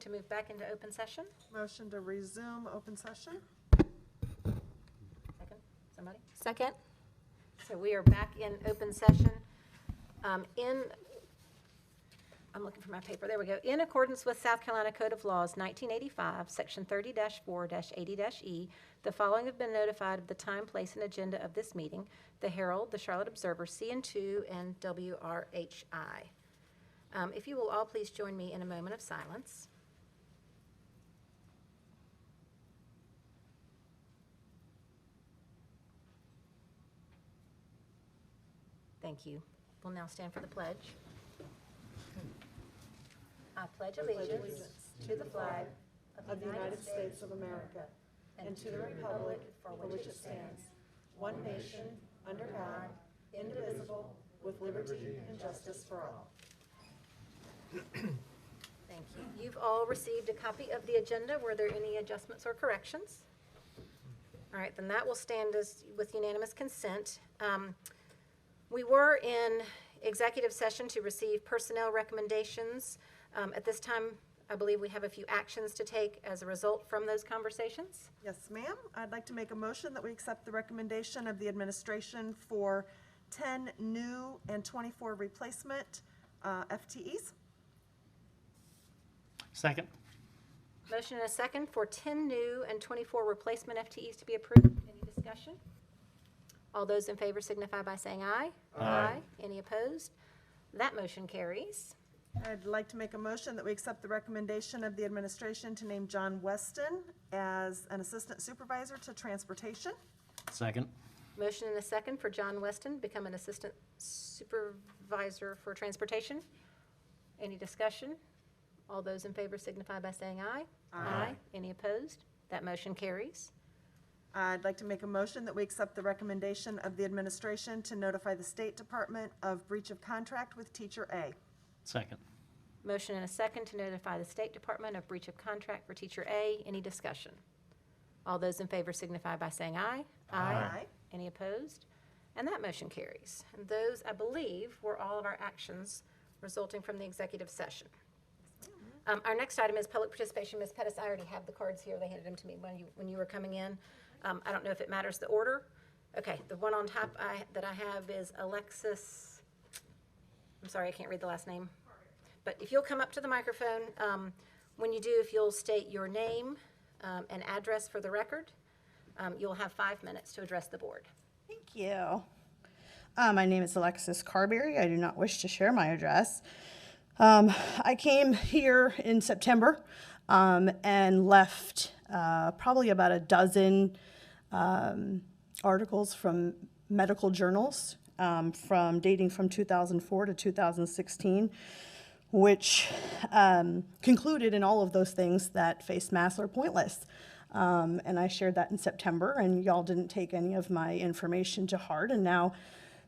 to move back into open session. Motion to resume open session. Second, somebody? Second. So we are back in open session. I'm looking for my paper. There we go. In accordance with South Carolina Code of Laws, 1985, Section 30-4-80-E, the following have been notified of the time, place, and agenda of this meeting: the Herald, the Charlotte Observer, CN2, and WRHI. If you will all please join me in a moment of silence. Thank you. We'll now stand for the pledge. I pledge allegiance to the flag Of the United States of America and to the republic for which it stands, one nation, under God, indivisible, with liberty and justice for all. Thank you. You've all received a copy of the agenda. Were there any adjustments or corrections? All right, then that will stand as with unanimous consent. We were in executive session to receive personnel recommendations. At this time, I believe we have a few actions to take as a result from those conversations. Yes, ma'am. I'd like to make a motion that we accept the recommendation of the administration for 10 new and 24 replacement FTEs. Second. Motion and a second for 10 new and 24 replacement FTEs to be approved. Any discussion? All those in favor signify by saying aye. Aye. Any opposed? That motion carries. I'd like to make a motion that we accept the recommendation of the administration to name John Weston as an assistant supervisor to transportation. Second. Motion and a second for John Weston become an assistant supervisor for transportation. Any discussion? All those in favor signify by saying aye. Aye. Any opposed? That motion carries. I'd like to make a motion that we accept the recommendation of the administration to notify the State Department of breach of contract with Teacher A. Second. Motion and a second to notify the State Department of breach of contract for Teacher A. Any discussion? All those in favor signify by saying aye. Aye. Any opposed? And that motion carries. And those, I believe, were all of our actions resulting from the executive session. Our next item is public participation. Ms. Pettis, I already have the cards here. They handed them to me when you were coming in. I don't know if it matters the order. Okay, the one on top that I have is Alexis. I'm sorry, I can't read the last name. But if you'll come up to the microphone, when you do, if you'll state your name and address for the record, you'll have 5 minutes to address the board. Thank you. My name is Alexis Carberry. I do not wish to share my address. I came here in September and left probably about a dozen articles from medical journals dating from 2004 to 2016, which concluded in all of those things that face masks are pointless. And I shared that in September, and y'all didn't take any of my information to heart, and now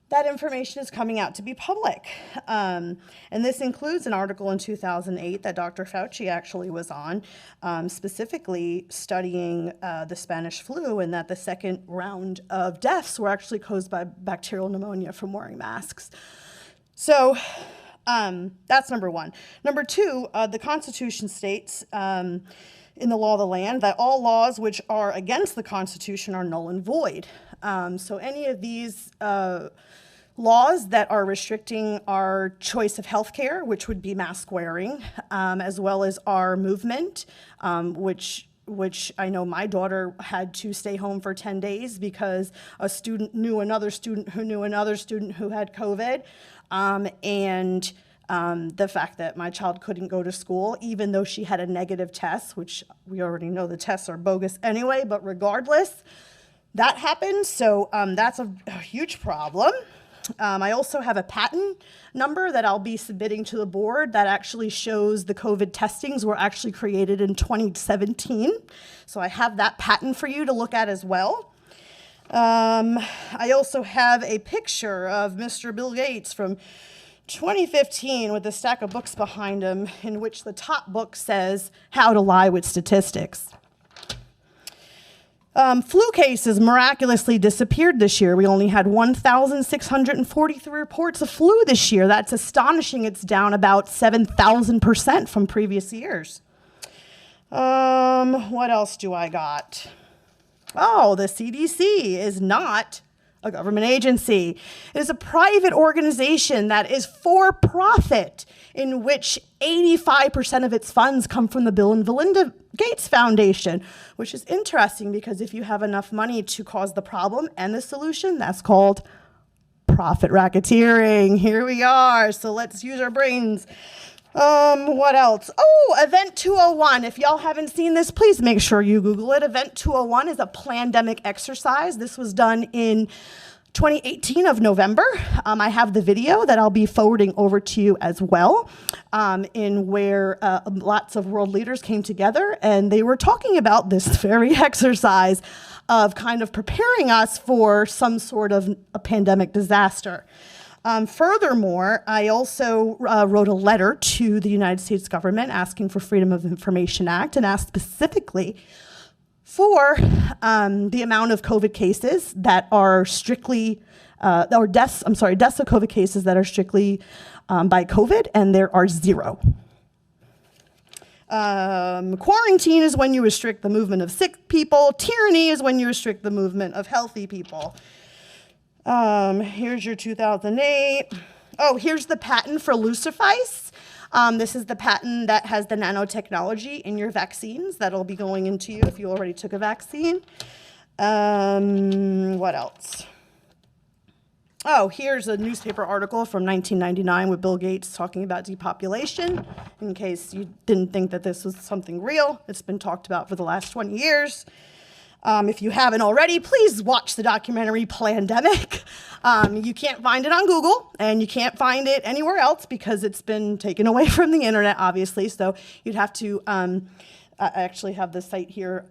that information is coming out to be public. And this includes an article in 2008 that Dr. Fauci actually was on, specifically studying the Spanish flu, and that the second round of deaths were actually caused by bacterial pneumonia from wearing masks. So that's number one. Number two, the Constitution states in the law of the land that all laws which are against the Constitution are null and void. So any of these laws that are restricting our choice of health care, which would be mask wearing, as well as our movement, which I know my daughter had to stay home for 10 days because a student knew another student who knew another student who had COVID, and the fact that my child couldn't go to school even though she had a negative test, which we already know the tests are bogus anyway, but regardless, that happened. So that's a huge problem. I also have a patent number that I'll be submitting to the board that actually shows the COVID testings were actually created in 2017. So I have that patent for you to look at as well. I also have a picture of Mr. Bill Gates from 2015 with a stack of books behind him, in which the top book says How to Lie with Statistics. Flu cases miraculously disappeared this year. We only had 1,643 reports of flu this year. That's astonishing. It's down about 7,000% from previous years. What else do I got? Oh, the CDC is not a government agency. It is a private organization that is for profit, in which 85% of its funds come from the Bill and Melinda Gates Foundation, which is interesting because if you have enough money to cause the problem and the solution, that's called profit racketeering. Here we are. So let's use our brains. What else? Oh, Event 201. If y'all haven't seen this, please make sure you Google it. Event 201 is a plandemic exercise. This was done in 2018 of November. I have the video that I'll be forwarding over to you as well, in where lots of world leaders came together and they were talking about this very exercise of kind of preparing us for some sort of a pandemic disaster. Furthermore, I also wrote a letter to the United States government asking for Freedom of Information Act and asked specifically for the amount of COVID cases that are strictly, deaths of COVID cases that are strictly by COVID, and there are 0. Quarantine is when you restrict the movement of sick people. Tyranny is when you restrict the movement of healthy people. Here's your 2008. Oh, here's the patent for Lucifice. This is the patent that has the nanotechnology in your vaccines that'll be going into you if you already took a vaccine. What else? Oh, here's a newspaper article from 1999 with Bill Gates talking about depopulation. In case you didn't think that this was something real, it's been talked about for the last 20 years. If you haven't already, please watch the documentary Plandemic. You can't find it on Google, and you can't find it anywhere else because it's been taken away from the internet, obviously. So you'd have to I actually have the site here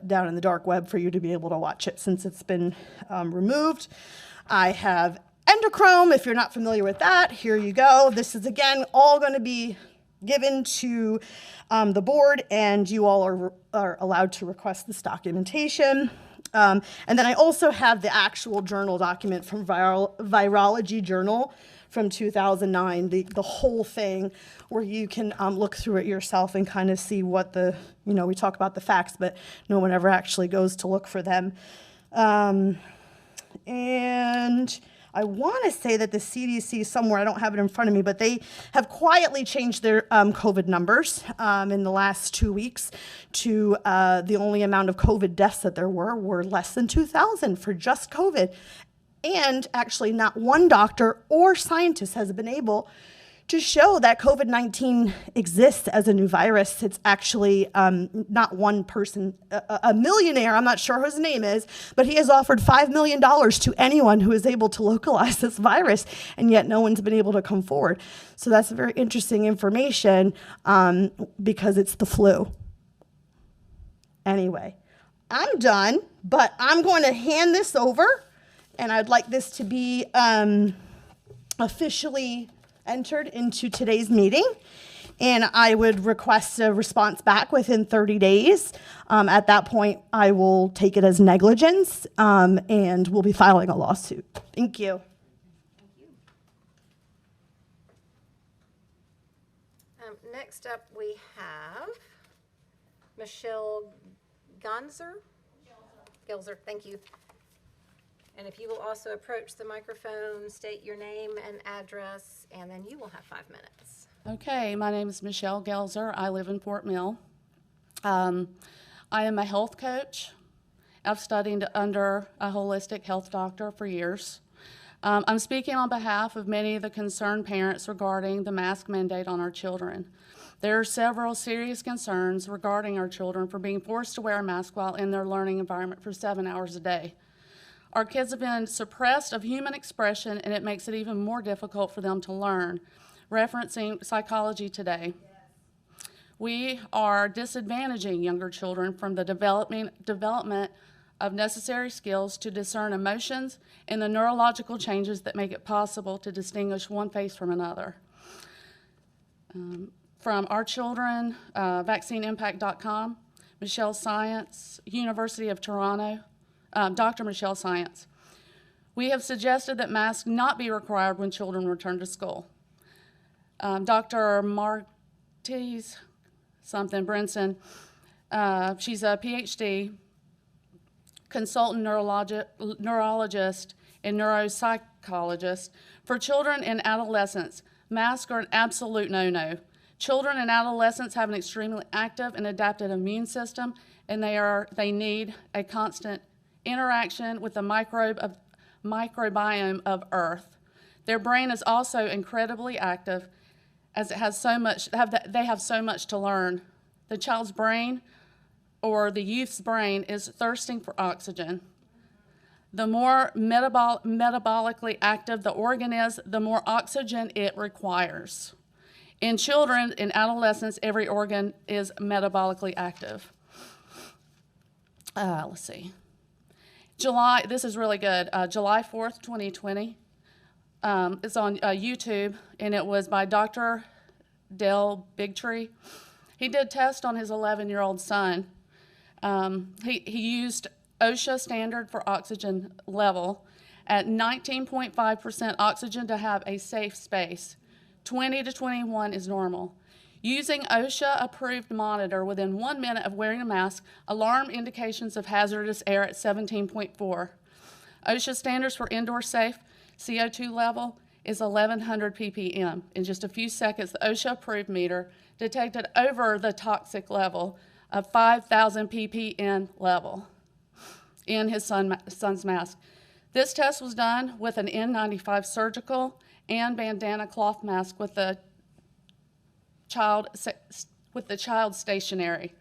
down in the dark web for you to be able to watch it since it's been removed. I have Endochrome, if you're not familiar with that. Here you go. This is, again, all going to be given to the board, and you all are allowed to request this documentation. And then I also have the actual journal document from Virology Journal from 2009, the whole thing, where you can look through it yourself and kind of see what we talk about the facts, but no one ever actually goes to look for them. And I want to say that the CDC somewhere, I don't have it in front of me, but they have quietly changed their COVID numbers in the last 2 weeks to the only amount of COVID deaths that there were less than 2,000 for just COVID. And actually not one doctor or scientist has been able to show that COVID-19 exists as a new virus. It's actually not one person, a millionaire, I'm not sure who his name is, but he has offered $5 million to anyone who is able to localize this virus, and yet no one's been able to come forward. So that's very interesting information because it's the flu. Anyway, I'm done, but I'm going to hand this over, and I'd like this to be officially entered into today's meeting, and I would request a response back within 30 days. At that point, I will take it as negligence, and we'll be filing a lawsuit. Thank you. Next up, we have Michelle Gelzer, thank you. And if you will also approach the microphone, state your name and address, and then you will have 5 minutes. Okay, my name is Michelle Gelzer. I live in Fort Mill. I am a health coach. I've studied under a holistic health doctor for years. I'm speaking on behalf of many of the concerned parents regarding the mask mandate on our children. There are several serious concerns regarding our children for being forced to wear a mask while in their learning environment for 7 hours a day. Our kids have been suppressed of human expression, and it makes it even more difficult for them to learn. Referencing Psychology Today, we are disadvantaging younger children from the development of necessary skills to discern emotions and the neurological changes that make it possible to distinguish one face from another. From Our Children, vaccineimpact.com, Michelle Science, University of Toronto, Dr. Michelle Science. We have suggested that masks not be required when children return to school. Dr. Martys Brinson She's a PhD, consultant neurologist, and neuropsychologist. For children and adolescents, masks are an absolute no-no. Children and adolescents have an extremely active and adaptive immune system, and they need a constant interaction with the microbiome of Earth. Their brain is also incredibly active, as it has so much. They have so much to learn. The child's brain, or the youth's brain, is thirsting for oxygen. The more metabolically active the organ is, the more oxygen it requires. In children and adolescents, every organ is metabolically active. Let's see. This is really good. July 4th, 2020. It's on YouTube, and it was by Dr. Dale Bigtree. He did tests on his 11-year-old son. He used OSHA standard for oxygen level at 19.5% oxygen to have a safe space. 20 to 21 is normal. Using OSHA-approved monitor within 1 minute of wearing a mask, alarm indications of hazardous air at 17.4. OSHA standards for indoor safe CO2 level is 1100 ppm. In just a few seconds, the OSHA-approved meter detected over the toxic level of 5,000 ppm level in his son's mask. This test was done with an N95 surgical and bandana cloth mask with the child stationary.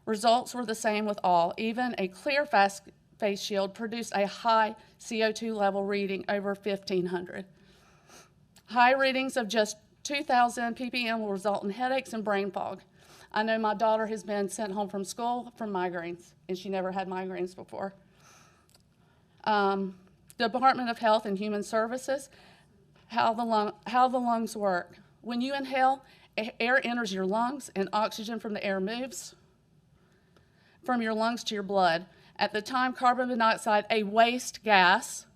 Results were the same with all. Even a clear face shield produced a high CO2 level reading over 1,500. High readings of just 2,000 ppm will result in headaches and brain fog. I know my daughter has been sent home from school from migraines, and she never had migraines before. Department of Health and Human Services, how the lungs work. When you inhale, air enters your lungs, and oxygen from the air moves from your lungs to your blood. At the time, carbon monoxide, a waste gas,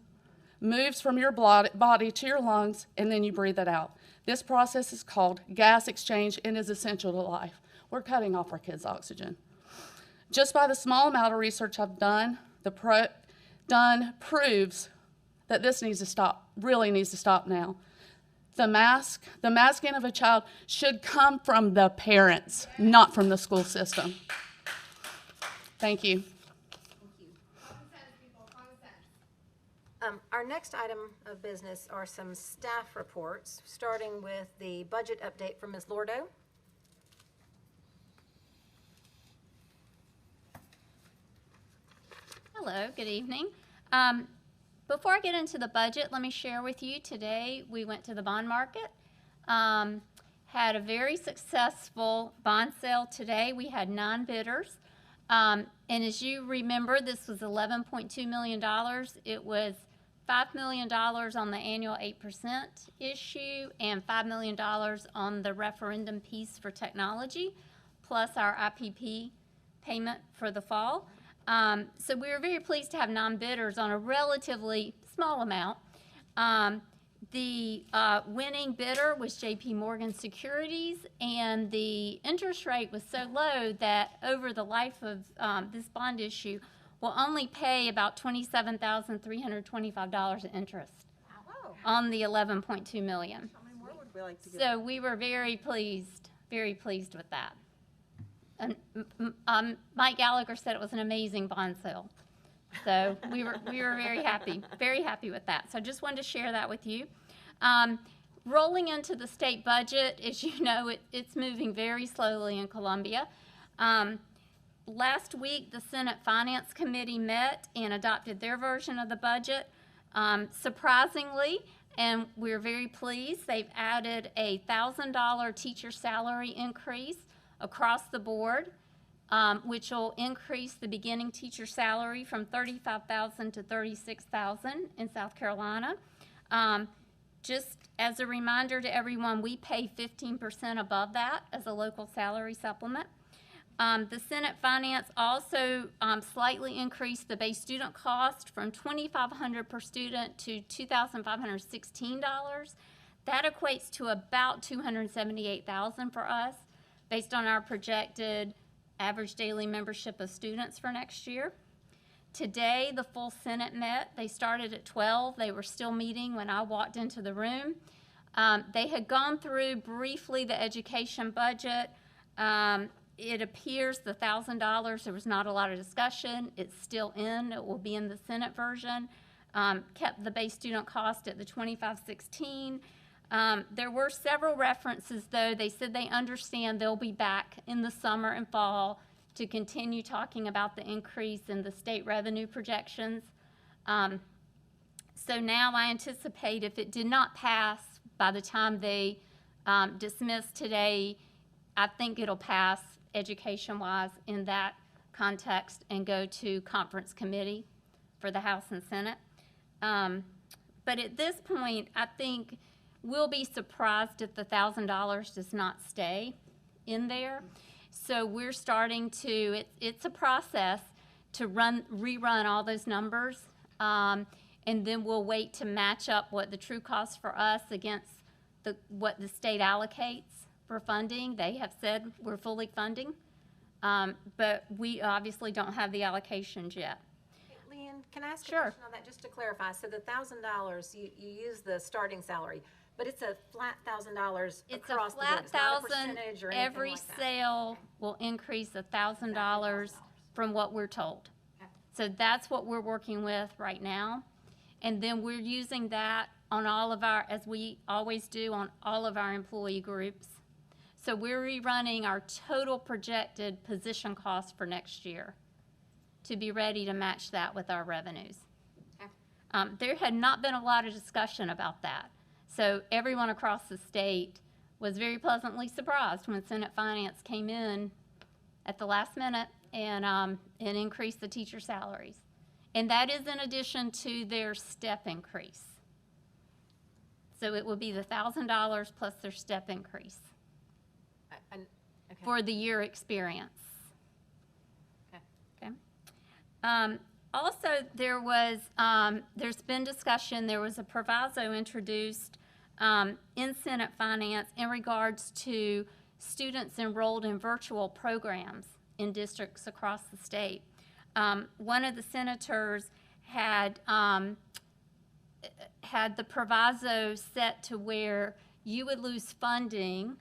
moves from your body to your lungs, and then you breathe it out. This process is called gas exchange and is essential to life. We're cutting off our kids' oxygen. Just by the small amount of research I've done, proves that this needs to stop, really needs to stop now. The masking of a child should come from the parents, not from the school system. Thank you. Our next item of business are some staff reports, starting with the budget update from Ms. Lordo. Hello, good evening. Before I get into the budget, let me share with you today we went to the bond market. Had a very successful bond sale today. We had 9 bidders. And as you remember, this was $11.2 million. It was $5 million on the annual 8% issue and $5 million on the referendum piece for technology, plus our IPP payment for the fall. So we were very pleased to have 9 bidders on a relatively small amount. The winning bidder was JP Morgan Securities, and the interest rate was so low that over the life of this bond issue, we'll only pay about $27,325 in interest on the $11.2 million. How many more would we like to get? So we were very pleased with that. And Mike Gallagher said it was an amazing bond sale. So we were very happy with that. So I just wanted to share that with you. Rolling into the state budget, as you know, it's moving very slowly in Columbia. Last week, the Senate Finance Committee met and adopted their version of the budget. Surprisingly, and we're very pleased, they've added a $1,000 teacher salary increase across the board, which will increase the beginning teacher salary from $35,000 to $36,000 in South Carolina. Just as a reminder to everyone, we pay 15% above that as a local salary supplement. The Senate Finance also slightly increased the base student cost from $2,500 per student to $2,516. That equates to about $278,000 for us, based on our projected average daily membership of students for next year. Today, the full Senate met. They started at 12. They were still meeting when I walked into the room. They had gone through briefly the education budget. It appears the $1,000, there was not a lot of discussion. It's still in. It will be in the Senate version. Kept the base student cost at the $25.16. There were several references, though. They said they understand they'll be back in the summer and fall to continue talking about the increase in the state revenue projections. So now I anticipate if it did not pass by the time they dismiss today, I think it'll pass education-wise in that context and go to conference committee for the House and Senate. But at this point, I think we'll be surprised if the $1,000 does not stay in there. So we're starting to, it's a process to rerun all those numbers, and then we'll wait to match up what the true cost for us against what the state allocates for funding. They have said we're fully funding, but we obviously don't have the allocations yet. Leanne, can I ask a Sure. question on that, just to clarify? So the $1,000, you use the starting salary, but it's a flat $1,000 It's a across the board. flat It's not a thousand, percentage or anything every like that. sale will increase $1,000 from what we're told. Okay. So that's what we're working with right now. And then we're using that on all of our, as we always do, on all of our employee groups. So we're rerunning our total projected position cost for next year to be ready to match that with our revenues. Okay. There had not been a lot of discussion about that. So everyone across the state was very pleasantly surprised when Senate Finance came in at the last minute and increased the teacher salaries. And that is in addition to their step increase. So it would be the $1,000 plus their step increase Okay. for the year experience. Okay. Okay. Also, there's been discussion, there was a proviso introduced in Senate Finance in regards to students enrolled in virtual programs in districts across the state. One of the senators had the proviso set to where you would lose funding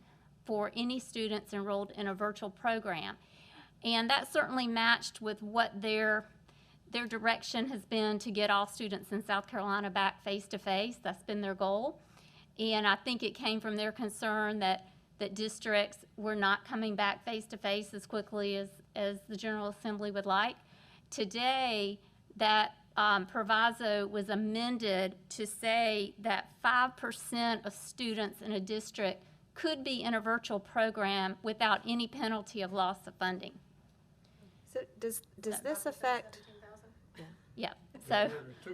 for any students enrolled in a virtual program. And that certainly matched with what their direction has been to get all students in South Carolina back face-to-face. That's been their goal. And I think it came from their concern that districts were not coming back face-to-face as quickly as the General Assembly would like. Today, that proviso was amended to say that 5% of students in a district could be in a virtual program without any penalty of loss of funding. So does this affect, Yeah, so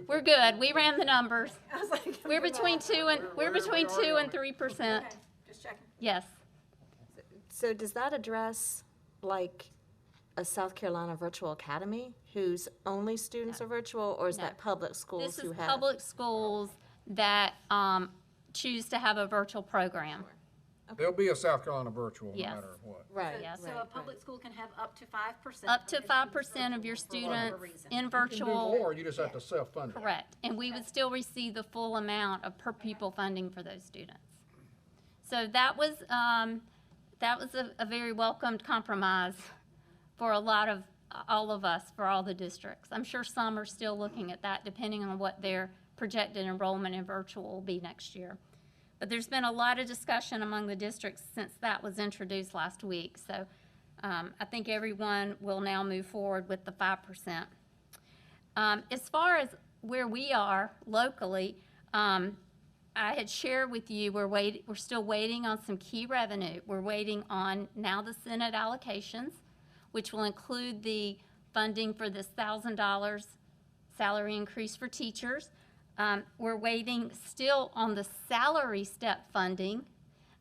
we're good. We ran the numbers. I was like, We're between 2 and 3%. okay, just checking. Yes. so does that address like a South Carolina Virtual Academy whose only students are virtual, or is that public schools This who is have? public schools that choose to have a virtual program. There'll be a South Carolina virtual no Yes. matter what. Right, Yes. So a public school can have up to 5%. Up to 5% of your students in You can do virtual. more, you just have to self-fund it. Correct, and we would still receive the full amount of per pupil funding for those students. So that was a very welcomed compromise for a lot of, all of us, for all the districts. I'm sure some are still looking at that depending on what their projected enrollment in virtual will be next year. But there's been a lot of discussion among the districts since that was introduced last week. So I think everyone will now move forward with the 5%. As far as where we are locally, I had shared with you, we're still waiting on some key revenue. We're waiting on now the Senate allocations, which will include the funding for this $1,000 salary increase for teachers. We're waiting still on the salary step funding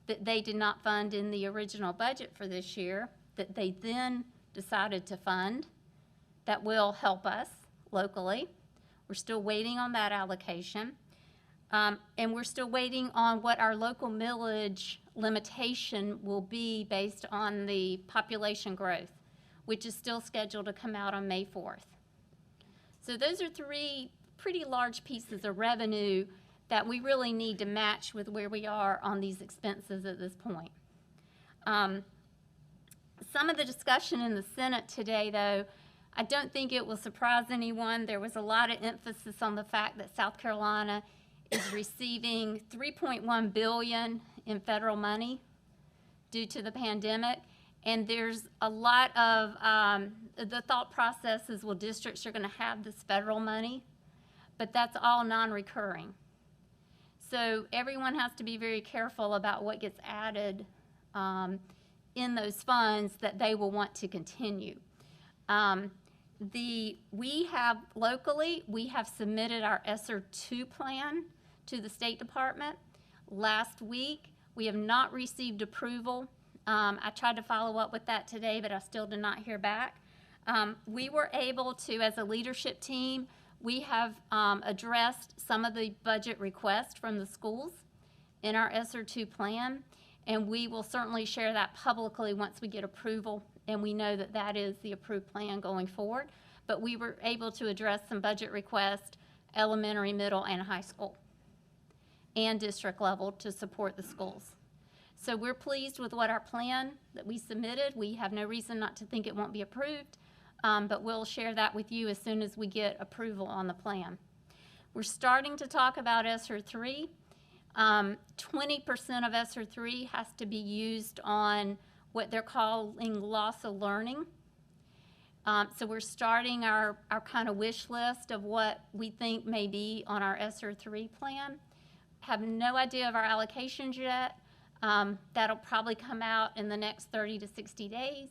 that they did not fund in the original budget for this year, that they then decided to fund, that will help us locally. We're still waiting on that allocation. And we're still waiting on what our local millage limitation will be based on the population growth. which is still scheduled to come out on May 4th. So those are three pretty large pieces of revenue that we really need to match with where we are on these expenses at this point. Some of the discussion in the Senate today, though, I don't think it will surprise anyone. There was a lot of emphasis on the fact that South Carolina is receiving $3.1 billion in federal money due to the pandemic. And there's a lot of, the thought process is, well, districts are going to have this federal money, but that's all non-recurring. So everyone has to be very careful about what gets added in those funds that they will want to continue. We have submitted our ESSER 2 plan to the State Department. Last week, we have not received approval. I tried to follow up with that today, but I still did not hear back. We were able to, as a leadership team, we have addressed some of the budget requests from the schools in our ESSER 2 plan, and we will certainly share that publicly once we get approval, and we know that that is the approved plan going forward. But we were able to address some budget requests, elementary, middle, and high school, and district level to support the schools. So we're pleased with what our plan that we submitted. We have no reason not to think it won't be approved, but we'll share that with you as soon as we get approval on the plan. We're starting to talk about ESSER 3. 20% of ESSER 3 has to be used on what they're calling loss of learning. So we're starting our kind of wish list of what we think may be on our ESSER 3 plan. Have no idea of our allocations yet. That'll probably come out in the next 30 to 60 days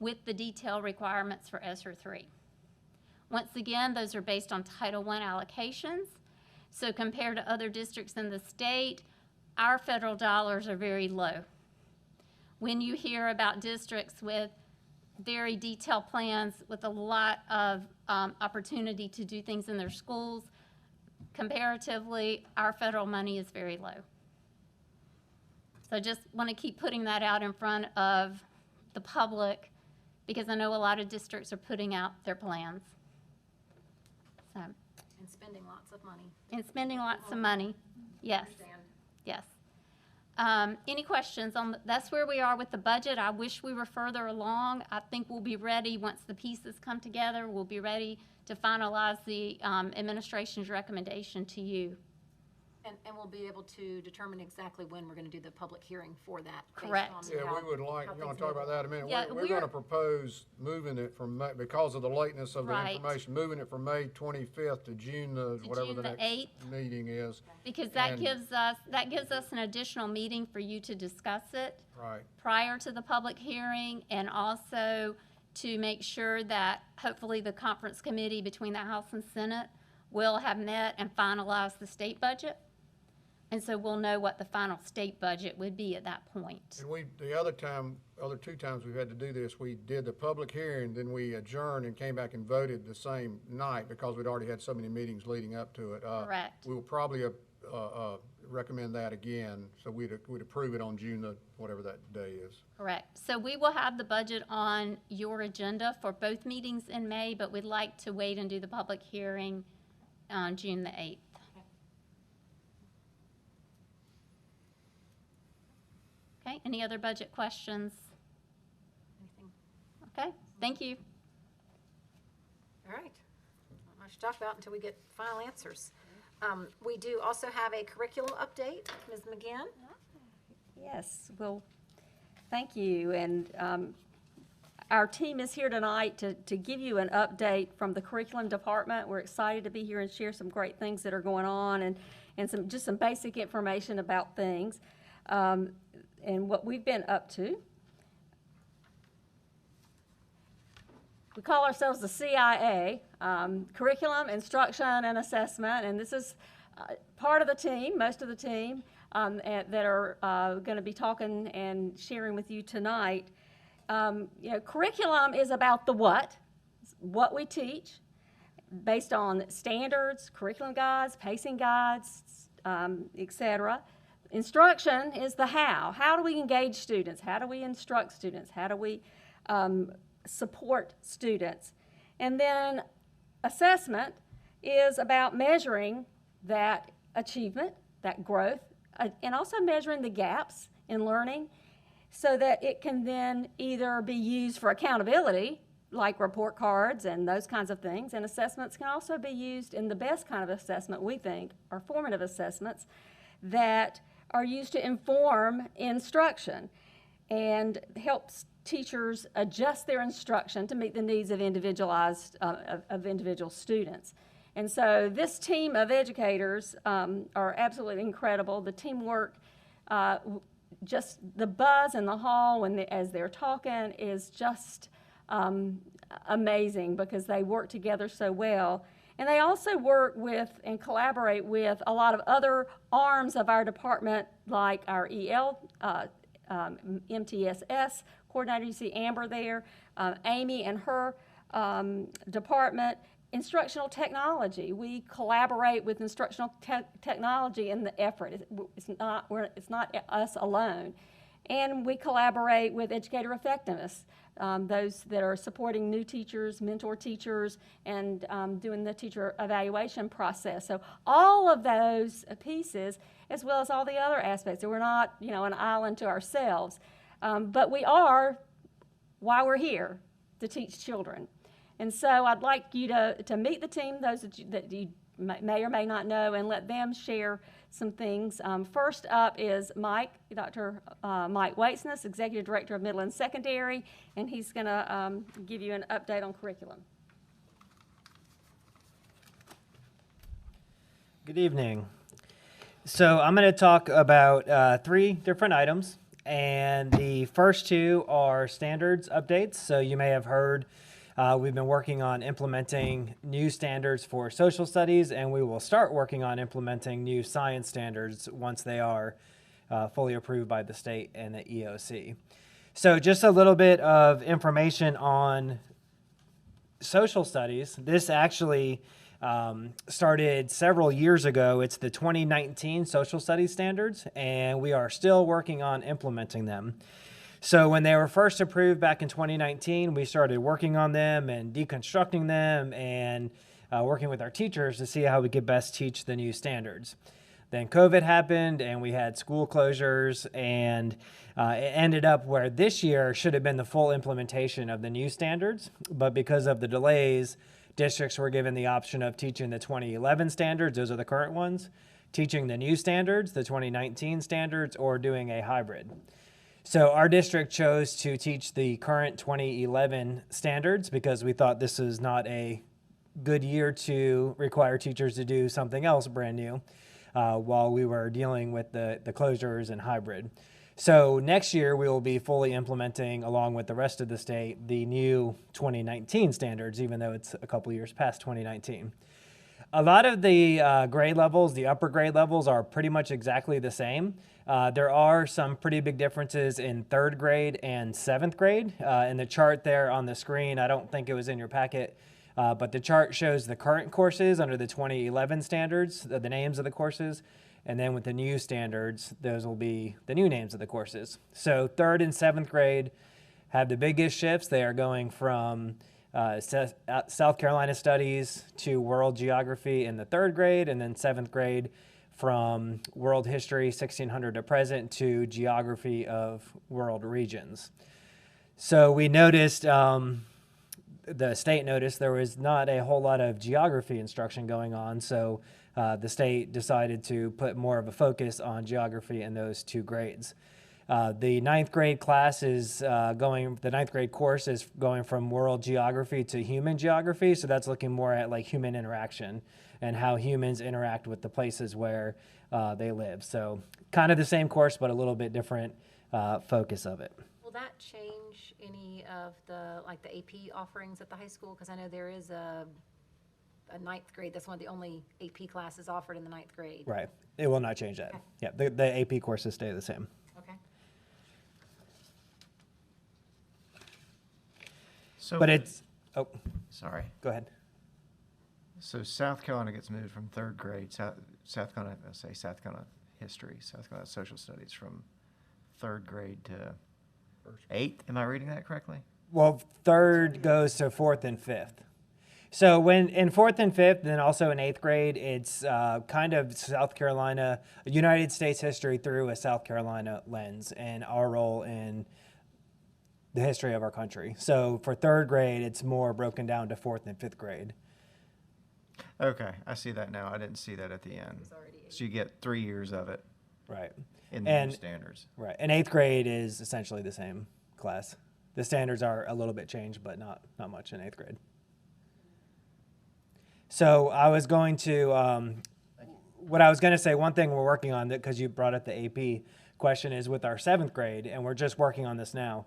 with the detailed requirements for ESSER 3. Once again, those are based on Title I allocations. So compared to other districts in the state, our federal dollars are very low. When you hear about districts with very detailed plans with a lot of opportunity to do things in their schools, comparatively, our federal money is very low. So I just want to keep putting that out in front of the public because I know a lot of districts are putting out their plans. So, And spending lots of money. and spending lots of money, yes, yes. Any questions on, that's where we are with the budget. I wish we were further along. I think we'll be ready once the pieces come together. We'll be ready to finalize the administration's recommendation to you. And we'll be able to determine exactly when we're going to do the public hearing for that. based Correct. on Yeah, how- we would like, how you want things to talk move about that in a minute? Yeah, We're going to propose moving it from, because of the lateness of the Right. information, moving it from May 25th to June the, whatever June the the next 8th. meeting is. Because that And- gives us an additional meeting for you to discuss it Right. prior to the public hearing, and also to make sure that hopefully the conference committee between the House and Senate will have met and finalized the state budget. And so we'll know what the final state budget would be at that point. And the other two times we've had to do this, we did the public hearing, then we adjourned and came back and voted the same night because we'd already had so many meetings leading up to it. Correct. We will probably recommend that again, so we'd approve it on June the, whatever that day is. Correct. So we will have the budget on your agenda for both meetings in May, but we'd like to wait and do the public hearing on June the 8th. Okay, any other budget questions? Anything? Okay, thank you. All right. Not much to talk about until we get final answers. We do also have a curriculum update. Ms. McGinn? Yes, well, thank you. And our team is here tonight to give you an update from the curriculum department. We're excited to be here and share some great things that are going on and just some basic information about things and what we've been up to. We call ourselves the CIA, Curriculum, Instruction, and Assessment, and this is part of the team, most of the team, that are going to be talking and sharing with you tonight. Curriculum is about the what we teach, based on standards, curriculum guides, pacing guides, etc. Instruction is the how. How do we engage students? How do we instruct students? How do we support students. And then assessment is about measuring that achievement, that growth, and also measuring the gaps in learning so that it can then either be used for accountability, like report cards and those kinds of things, and assessments can also be used in the best kind of assessment, we think, are formative assessments that are used to inform instruction and helps teachers adjust their instruction to meet the needs of individual students. And so this team of educators are absolutely incredible. The teamwork, just the buzz in the hall as they're talking is just amazing because they work together so well. And they also work with and collaborate with a lot of other arms of our department, like our EL, MTSS coordinator. You see Amber there, Amy and her department. Instructional technology. We collaborate with instructional technology in the effort. It's not us alone. And we collaborate with educator effectiveness, those that are supporting new teachers, mentor teachers, and doing the teacher evaluation process. So all of those pieces, as well as all the other aspects. So we're not, an island to ourselves, but we are why we're here, to teach children. And so I'd like you to meet the team, those that you may or may not know, and let them share some things. First up is Dr. Mike Waitsness, Executive Director of Middle and Secondary, and he's going to give you an update on curriculum. Good evening. So I'm going to talk about 3 different items, and the first 2 are standards updates. So you may have heard we've been working on implementing new standards for social studies, and we will start working on implementing new science standards once they are fully approved by the state and the EOC. So just a little bit of information on social studies. This actually started several years ago. It's the 2019 social studies standards, and we are still working on implementing them. So when they were first approved back in 2019, we started working on them and deconstructing them and working with our teachers to see how we could best teach the new standards. Then COVID happened and we had school closures, and it ended up where this year should have been the full implementation of the new standards. But because of the delays, districts were given the option of teaching the 2011 standards, those are the current ones, teaching the new standards, the 2019 standards, or doing a hybrid. So our district chose to teach the current 2011 standards because we thought this is not a good year to require teachers to do something else brand new while we were dealing with the closures and hybrid. So next year we will be fully implementing, along with the rest of the state, the new 2019 standards, even though it's a couple years past 2019. A lot of the grade levels, the upper grade levels, are pretty much exactly the same. There are some pretty big differences in 3rd grade and 7th grade. In the chart there on the screen, I don't think it was in your packet, but the chart shows the current courses under the 2011 standards, the names of the courses, and then with the new standards, those will be the new names of the courses. So 3rd and 7th grade have the biggest shifts. They are going from South Carolina Studies to World Geography in the 3rd grade, and then 7th grade from World History 1600 to present to Geography of World Regions. So we noticed, the state noticed there was not a whole lot of geography instruction going on, so the state decided to put more of a focus on geography in those 2 grades. The 9th grade class is the 9th grade course is going from world geography to human geography. So that's looking more at like human interaction and how humans interact with the places where they live. So kind of the same course, but a little bit different focus of it. Will that change any of the AP offerings at the high school? Because I know there is a 9th grade, that's one of the only AP classes offered in the 9th grade. Right. It will not change that. Okay. Yeah, the AP courses stay the same. Okay. So, But it's, sorry. go ahead. So South Carolina gets moved from 3rd grade, South Carolina history, South Carolina social studies from 3rd grade to 8th. Am I reading that correctly? Well, third goes to fourth and fifth. So when in fourth and fifth, and also in eighth grade, it's kind of South Carolina, United States history through a South Carolina lens and our role in the history of our country. So for third grade, it's more broken down to fourth and fifth grade. Okay, I see that now. I didn't see that at the end. So you get 3 years of it Right. in the new standards. Right. And eighth grade is essentially the same class. The standards are a little bit changed, but not much in eighth grade. So I was going to, what I was going to say, one thing we're working on, because you brought up the AP question, is with our seventh grade, and we're just working on this now,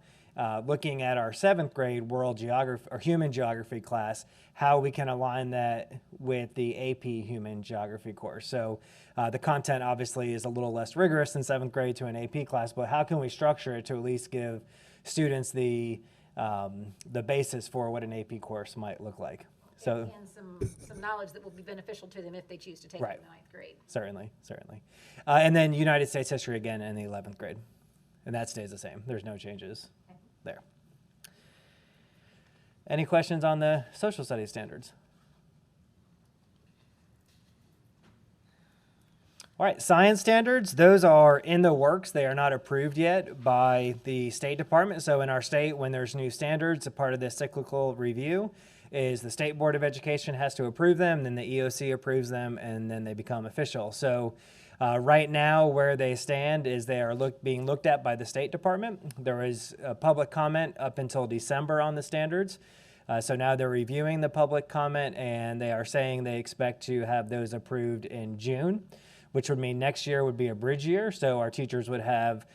looking at our seventh grade world geography or human geography class, how we can align that with the AP human geography course. So the content obviously is a little less rigorous in seventh grade to an AP class, but how can we structure it to at least give students the basis for what an AP course might look like? So, And some knowledge that will be beneficial to them if they choose to take it Right. in the ninth grade. certainly. And then United States history again in the 11th grade. And that stays the same. There's no changes there. Any questions on the social studies standards? All right, science standards, those are in the works. They are not approved yet by the State Department. So in our state, when there's new standards, a part of this cyclical review is the State Board of Education has to approve them, then the EOC approves them, and then they become official. So right now, where they stand is they are being looked at by the State Department. There is a public comment up until December on the standards. So now they're reviewing the public comment, and they are saying they expect to have those approved in June, which would mean next year would be a bridge year. So our teachers would have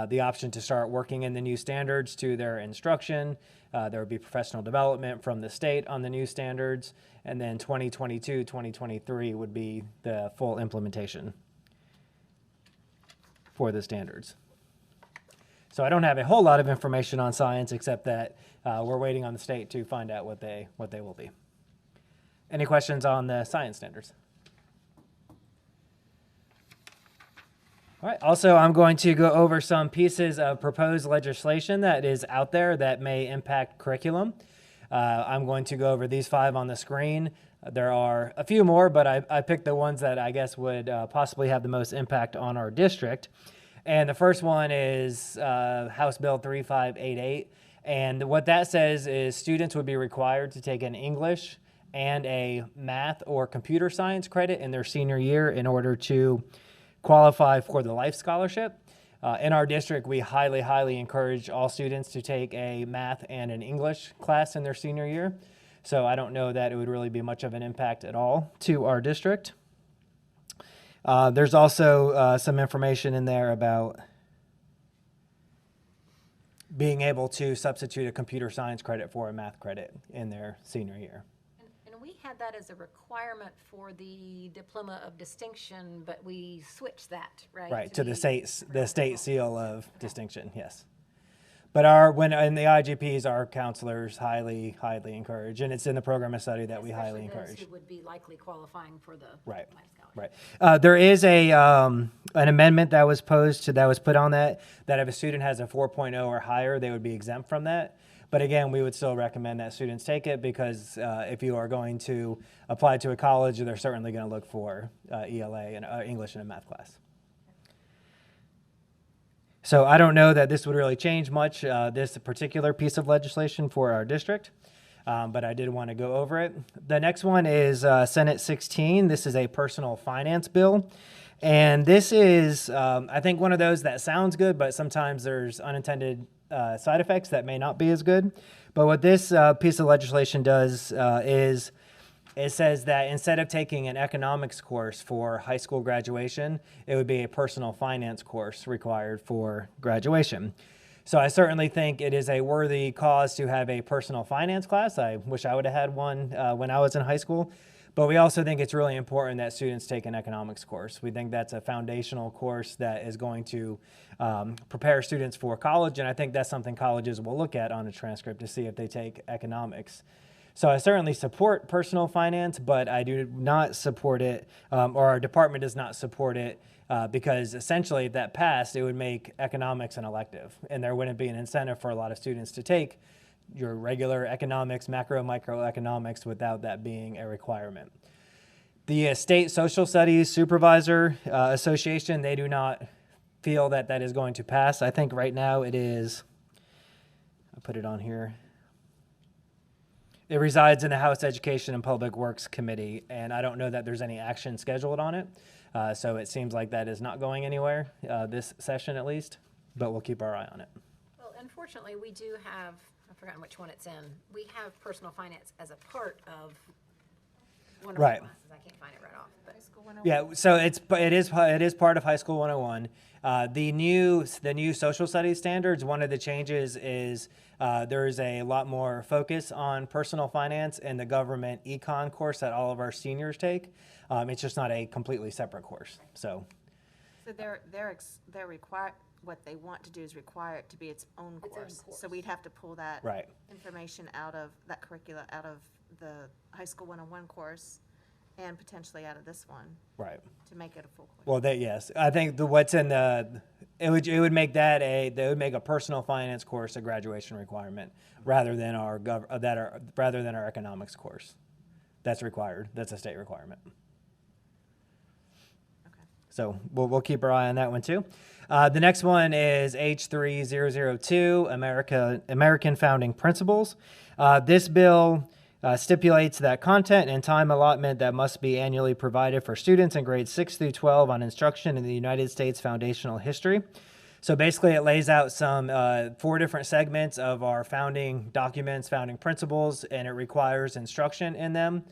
the option to start working in the new standards to their instruction. There would be professional development from the state on the new standards. And then 2022, 2023 would be the full implementation for the standards. So I don't have a whole lot of information on science except that we're waiting on the state to find out what they will be. Any questions on the science standards? All right. Also, I'm going to go over some pieces of proposed legislation that is out there that may impact curriculum. I'm going to go over these 5 on the screen. There are a few more, but I picked the ones that I guess would possibly have the most impact on our district. And the first one is House Bill 3588. And what that says is students would be required to take an English and a math or computer science credit in their senior year in order to qualify for the Life Scholarship. In our district, we highly, highly encourage all students to take a math and an English class in their senior year. So I don't know that it would really be much of an impact at all to our district. There's also some information in there about being able to substitute a computer science credit for a math credit in their senior year. And we had that as a requirement for the Diploma of Distinction, but we switched that, right? Right, to the be- state seal of distinction, yes. But when in the IGPs, our counselors highly, highly encourage, and it's in the program of study that we highly Especially those encourage. who would be likely qualifying for the Right. Life Scholarship. Right. There is an amendment that was put on that if a student has a 4.0 or higher, they would be exempt from that. But again, we would still recommend that students take it because if you are going to apply to a college, they're certainly going to look for ELA and English and a math class. So I don't know that this would really change much, this particular piece of legislation for our district, but I did want to go over it. The next one is Senate 16. This is a personal finance bill. And this is, I think, one of those that sounds good, but sometimes there's unintended side effects that may not be as good. But what this piece of legislation does is it says that instead of taking an economics course for high school graduation, it would be a personal finance course required for graduation. So I certainly think it is a worthy cause to have a personal finance class. I wish I would have had one when I was in high school. But we also think it's really important that students take an economics course. We think that's a foundational course that is going to prepare students for college, and I think that's something colleges will look at on a transcript to see if they take economics. So I certainly support personal finance, but I do not support it, or our department does not support it, because essentially if that passed, it would make economics an elective, and there wouldn't be an incentive for a lot of students to take your regular economics, macro, microeconomics, without that being a requirement. The State Social Studies Supervisor Association, they do not feel that that is going to pass. I think right now it is, I put it on here. It resides in the House Education and Public Works Committee, and I don't know that there's any action scheduled on it. So it seems like that is not going anywhere this session at least, but we'll keep our eye on it. Well, unfortunately, we do have, I've forgotten which one it's in. We have personal finance as a part of one of our Right. classes. I can't find it right off, but. Yeah, so it is part of High School 101. The new social studies standards, one of the changes is there's a lot more focus on personal finance in the government econ course that all of our seniors take. It's just not a completely separate course. So they're required, what they want to do is require it to be its own course. So we'd have to pull that right. information out of that curricula, out of the High School 101 course, and potentially out of this one Right. to make it a full course. Well, yes, I think what's in the it would make that they would make a personal finance course a graduation requirement rather than our rather than our economics course. That's required. That's a state requirement. Okay. So we'll keep our eye on that one too. The next one is H3002, American Founding Principles. This bill stipulates that content and time allotment that must be annually provided for students in grades 6 through 12 on instruction in the United States foundational history. So basically it lays out some 4 different segments of our founding documents, founding principles, and it requires instruction in them,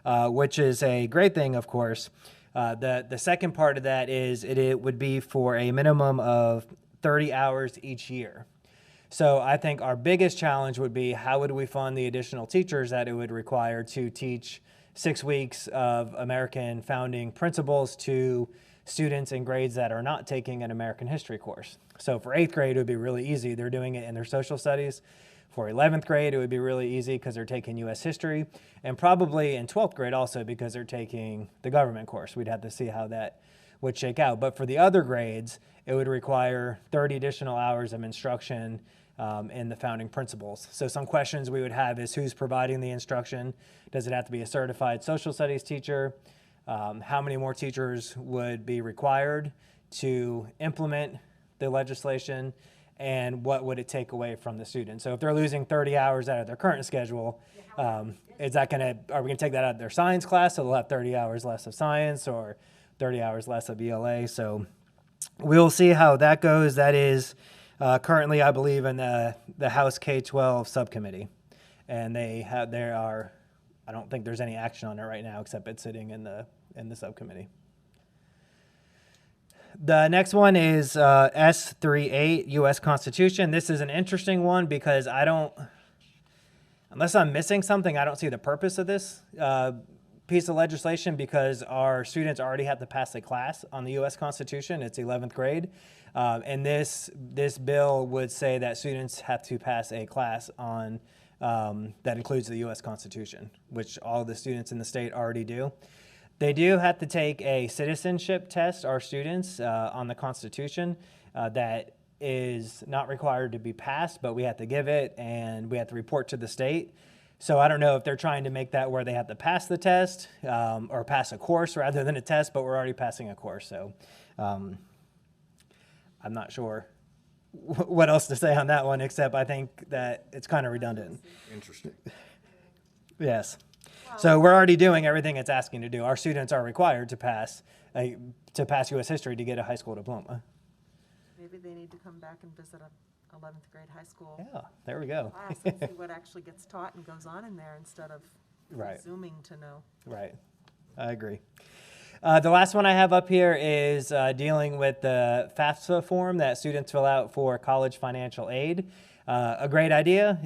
which is a great thing, of course. The second part of that is it would be for a minimum of 30 hours each year. So I think our biggest challenge would be how would we fund the additional teachers that it would require to teach 6 weeks of American founding principles to students in grades that are not taking an American history course. So for 8th grade, it would be really easy. They're doing it in their social studies. For 11th grade, it would be really easy because they're taking U.S. history, and probably in 12th grade also because they're taking the government course. We'd have to see how that would shake out. But for the other grades, it would require 30 additional hours of instruction in the founding principles. So some questions we would have is who's providing the instruction? Does it have to be a certified social studies teacher? How many more teachers would be required to implement the legislation? And what would it take away from the students? So if they're losing 30 hours out of their current schedule, are we gonna take that out of their science class so they'll have 30 hours less of science or 30 hours less of ELA? So we'll see how that goes. That is currently, I believe, in the House K-12 subcommittee. And I don't think there's any action on it right now except it's sitting in the subcommittee. The next one is S38 Us Constitution. This is an interesting one because unless I'm missing something, I don't see the purpose of this piece of legislation because our students already have to pass a class on the U.S. Constitution. It's 11th grade. And this bill would say that students have to pass a class on that includes the U.S. Constitution, which all the students in the state already do. They do have to take a citizenship test, our students, on the Constitution that is not required to be passed, but we have to give it and we have to report to the state. So I don't know if they're trying to make that where they have to pass the test or pass a course rather than a test, but we're already passing a course. So I'm not sure what else to say on that one, except I think that it's kind of redundant. Interesting. Yes. So we're already doing everything it's asking to do. Our students are required to pass U.S. history to get a high school diploma. Maybe they need to come back and visit a 11th grade high school Yeah, there we go. class and see what actually gets taught and goes on in there instead of Right. presuming to know. Right. I agree. The last one I have up here is dealing with the FAFSA form that students fill out for college financial aid. A great idea.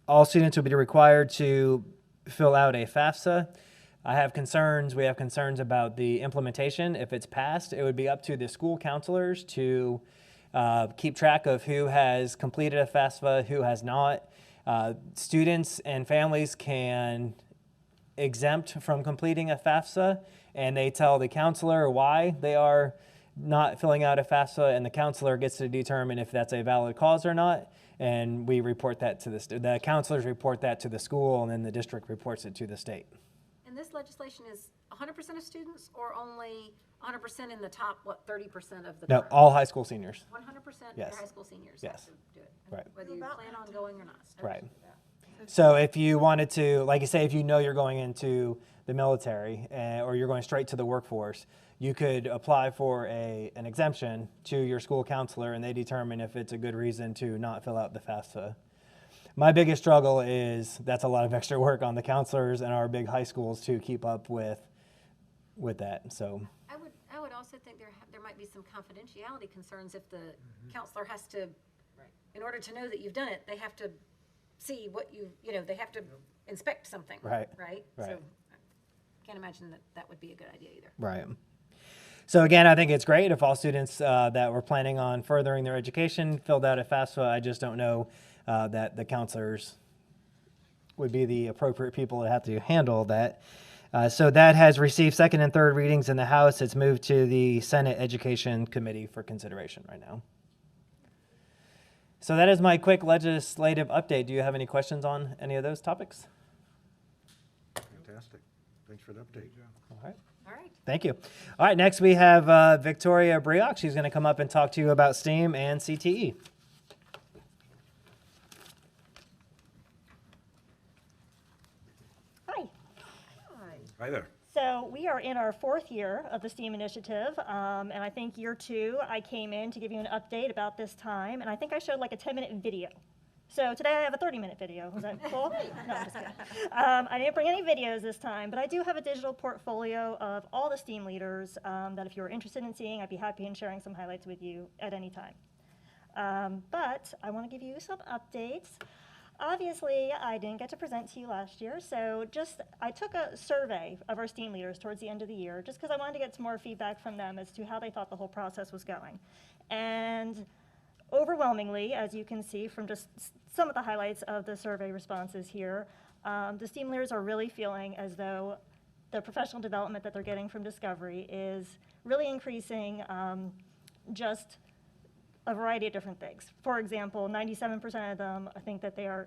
All students will be required to fill out a FAFSA. We have concerns about the implementation. If it's passed, it would be up to the school counselors to keep track of who has completed a FAFSA, who has not. Students and families can exempt from completing a FAFSA, and they tell the counselor why they are not filling out a FAFSA, and the counselor gets to determine if that's a valid cause or not, and we report that to the counselors report that to the school, and then the district reports it to the state. And this legislation is 100% of students or only 100% in the top, 30% of the No, time? all high school seniors. 100% of Yes. your high school seniors Yes. have to do it? Right. Whether you plan on going or not? Right. So if you wanted to, like you say, if you know you're going into the military or you're going straight to the workforce, you could apply for an exemption to your school counselor, and they determine if it's a good reason to not fill out the FAFSA. My biggest struggle is that's a lot of extra work on the counselors and our big high schools to keep up with that. So I would also think there might be some confidentiality concerns if the counselor has to, in order to know that you've done it, they have to see what they have to inspect something. Right. Right? Right. So I can't imagine that would be a good idea either. right. So again, I think it's great if all students that were planning on furthering their education filled out a FAFSA. I just don't know that the counselors would be the appropriate people that have to handle that. So that has received second and third readings in the House. It's moved to the Senate Education Committee for consideration right now. So that is my quick legislative update. Do you have any questions on any of those topics? Fantastic. Thanks for the update. All right. All right. Thank you. All right, next we have Victoria Brioch. She's going to come up and talk to you about STEAM and CTE. Hi. Hi there. So we are in our 4th year of the STEAM initiative, and I think year 2, I came in to give you an update about this time, and I think I showed like a 10-minute video. So today I have a 30-minute video. Is that cool? No, I'm just kidding. I didn't bring any videos this time, but I do have a digital portfolio of all the STEAM leaders that if you're interested in seeing, I'd be happy in sharing some highlights with you at any time. But I want to give you some updates. Obviously, I didn't get to present to you last year, so I took a survey of our STEAM leaders towards the end of the year, just because I wanted to get some more feedback from them as to how they thought the whole process was going. And overwhelmingly, as you can see from just some of the highlights of the survey responses here, the STEAM leaders are really feeling as though the professional development that they're getting from Discovery is really increasing just a variety of different things. For example, 97% of them think that they are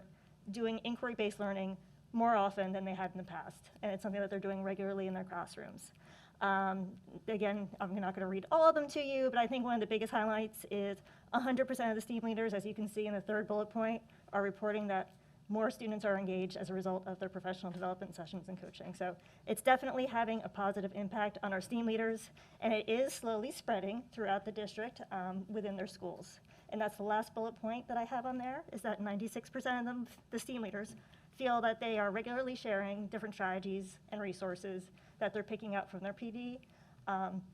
doing inquiry-based learning more often than they had in the past, and it's something that they're doing regularly in their classrooms. Again, I'm not going to read all of them to you, but I think one of the biggest highlights is 100% of the STEAM leaders, as you can see in the 3rd bullet point, are reporting that more students are engaged as a result of their professional development sessions and coaching. So it's definitely having a positive impact on our STEAM leaders, and it is slowly spreading throughout the district within their schools. And that's the last bullet point that I have on there, is that 96% of them, the STEAM leaders, feel that they are regularly sharing different strategies and resources that they're picking up from their PD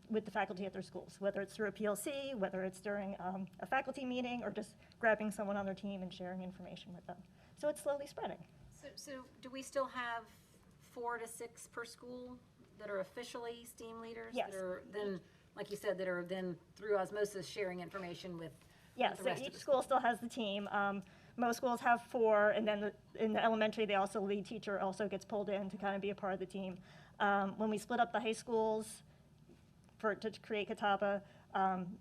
with the faculty at their schools, whether it's through a PLC, whether it's during a faculty meeting, or just grabbing someone on their team and sharing information with them. So it's slowly spreading. So do we still have 4 to 6 per school that are officially STEAM leaders? Yes. That are then, like you said, that are then through osmosis sharing information with Yes, the so rest of each the school still has the team. Most schools have 4, and then in the elementary, they also, the lead teacher also gets pulled in to kind of be a part of the team. When we split up the high schools to create Catawba,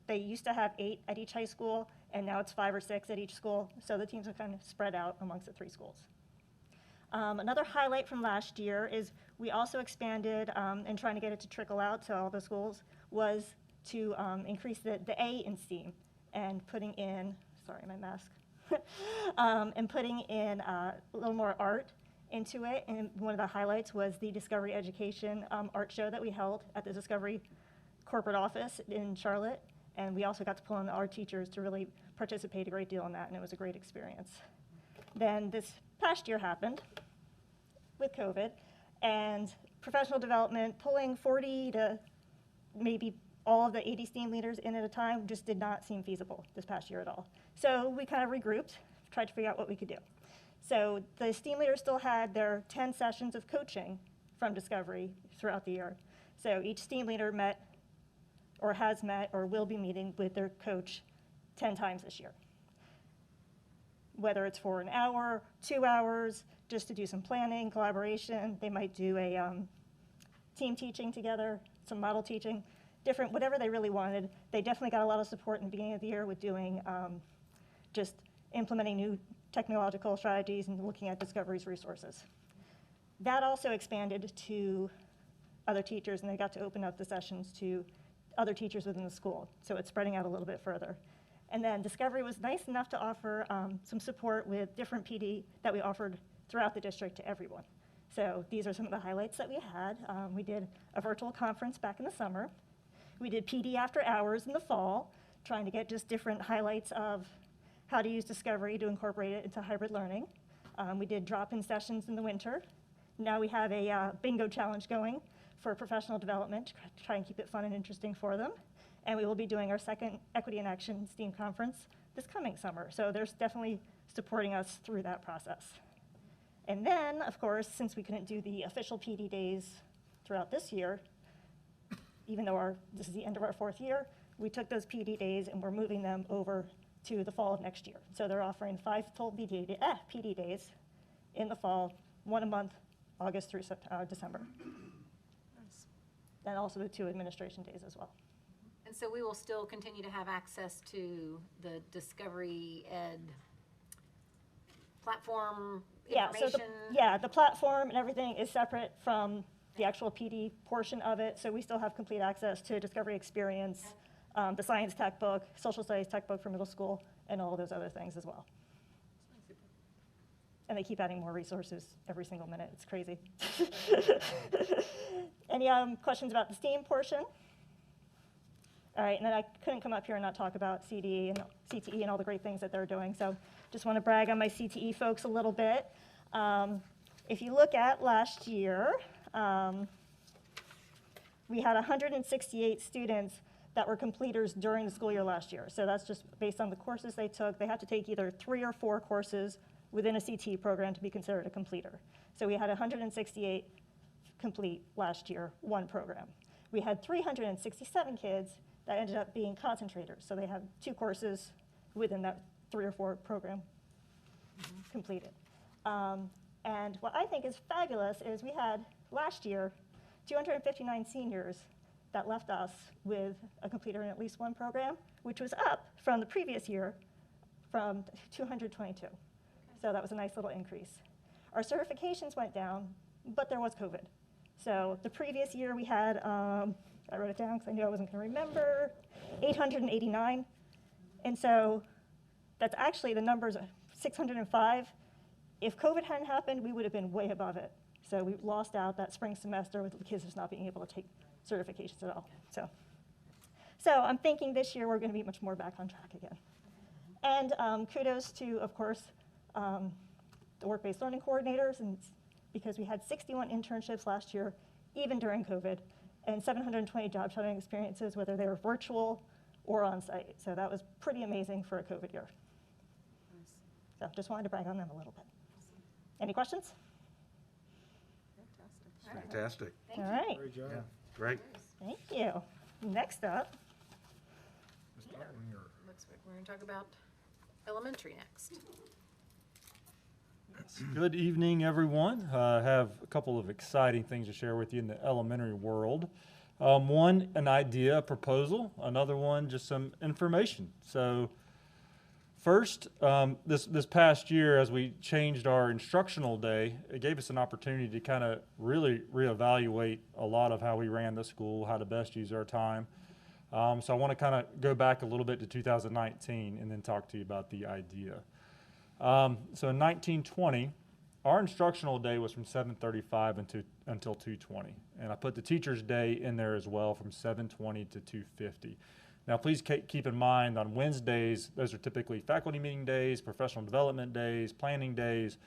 they used to have 8 at each high school, and now it's 5 or 6 at each school, so the teams are kind of spread out amongst the 3 schools. Another highlight from last year is we also expanded, and trying to get it to trickle out to all the schools, was to increase the A in STEAM, and putting in, sorry, my mask, and putting in a little more art into it. And one of the highlights was the Discovery Education art show that we held at the Discovery corporate office in Charlotte. And we also got to pull in our teachers to really participate a great deal in that, and it was a great experience. Then this past year happened with COVID, and professional development, pulling 40 to maybe all of the 80 STEAM leaders in at a time just did not seem feasible this past year at all. So we kind of regrouped, tried to figure out what we could do. So the STEAM leaders still had their 10 sessions of coaching from Discovery throughout the year. So each STEAM leader met or has met or will be meeting with their coach 10 times this year. Whether it's for an hour, 2 hours, just to do some planning, collaboration, they might do a team teaching together, some model teaching. different, whatever they really wanted. They definitely got a lot of support in the beginning of the year with doing just implementing new technological strategies and looking at Discovery's resources. That also expanded to other teachers, and they got to open up the sessions to other teachers within the school. So it's spreading out a little bit further. And then Discovery was nice enough to offer some support with different PD that we offered throughout the district to everyone. So these are some of the highlights that we had. We did a virtual conference back in the summer. We did PD after hours in the fall, trying to get just different highlights of how to use Discovery to incorporate it into hybrid learning. We did drop-in sessions in the winter. Now we have a bingo challenge going for professional development to try and keep it fun and interesting for them. And we will be doing our second Equity in Action STEAM conference this coming summer. So there's definitely supporting us through that process. And then, of course, since we couldn't do the official PD days throughout this year, even though this is the end of our 4th year, we took those PD days and we're moving them over to the fall of next year. So they're offering 5 full PD days in the fall, 1 a month, August through December. Nice. And also the 2 administration days as well. And so we will still continue to have access to the Discovery Ed platform Yeah, so information? the platform and everything is separate from the actual PD portion of it. So we still have complete access to Discovery Experience, the science tech book, social studies tech book for middle school, and all of those other things as well. And they keep adding more resources every single minute. It's crazy. Any questions about the STEAM portion? All right, and then I couldn't come up here and not talk about CDE and CTE and all the great things that they're doing. So just want to brag on my CTE folks a little bit. If you look at last year, we had 168 students that were completers during the school year last year. So that's just based on the courses they took. They had to take either 3 or 4 courses within a CTE program to be considered a completer. So we had 168 complete last year, 1 program. We had 367 kids that ended up being concentrators. So they had 2 courses within that 3 or 4 program completed. And what I think is fabulous is we had last year 259 seniors that left us with a completer in at least 1 program, which was up from the previous year from 222. So that was a nice little increase. Our certifications went down, but there was COVID. So the previous year we had, I wrote it down because I knew I wasn't going to remember, 889. And so that's actually the numbers, 605. If COVID hadn't happened, we would have been way above it. So we lost out that spring semester with the kids just not being able to take certifications at all. So I'm thinking this year we're going to be much more back on track again. And kudos to, of course, the work-based learning coordinators, and because we had 61 internships last year, even during COVID, and 720 job shadowing experiences, whether they were virtual or on-site. So that was pretty amazing for a COVID year. Nice. So just wanted to brag on them a little bit. Any questions? Fantastic. Fantastic. All right, Great job. Great. thank you. Next up, Looks like we're going to talk about elementary next. Good evening, everyone. I have a couple of exciting things to share with you in the elementary world. One, an idea, a proposal. Another one, just some information. So first, this past year, as we changed our instructional day, it gave us an opportunity to kind of really reevaluate a lot of how we ran the school, how to best use our time. So I want to kind of go back a little bit to 2019 and then talk to you about the idea. So in 1920, our instructional day was from 7:35 until 2:20. And I put the teacher's day in there as well from 7:20 to 2:50. Now, please keep in mind on Wednesdays, those are typically faculty meeting days, professional development days, planning days,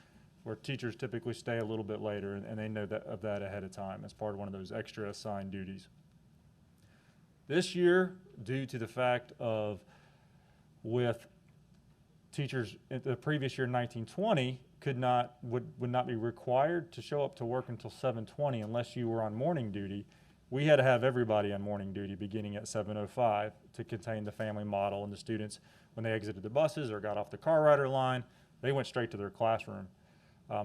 where teachers typically stay a little bit later, and they know of that ahead of time as part of one of those extra assigned duties. This year, due to the fact of with teachers at the previous year, 1920, would not be required to show up to work until 7:20 unless you were on morning duty. We had to have everybody on morning duty beginning at 7:05 to contain the family model, and the students, when they exited the buses or got off the car rider line, they went straight to their classroom.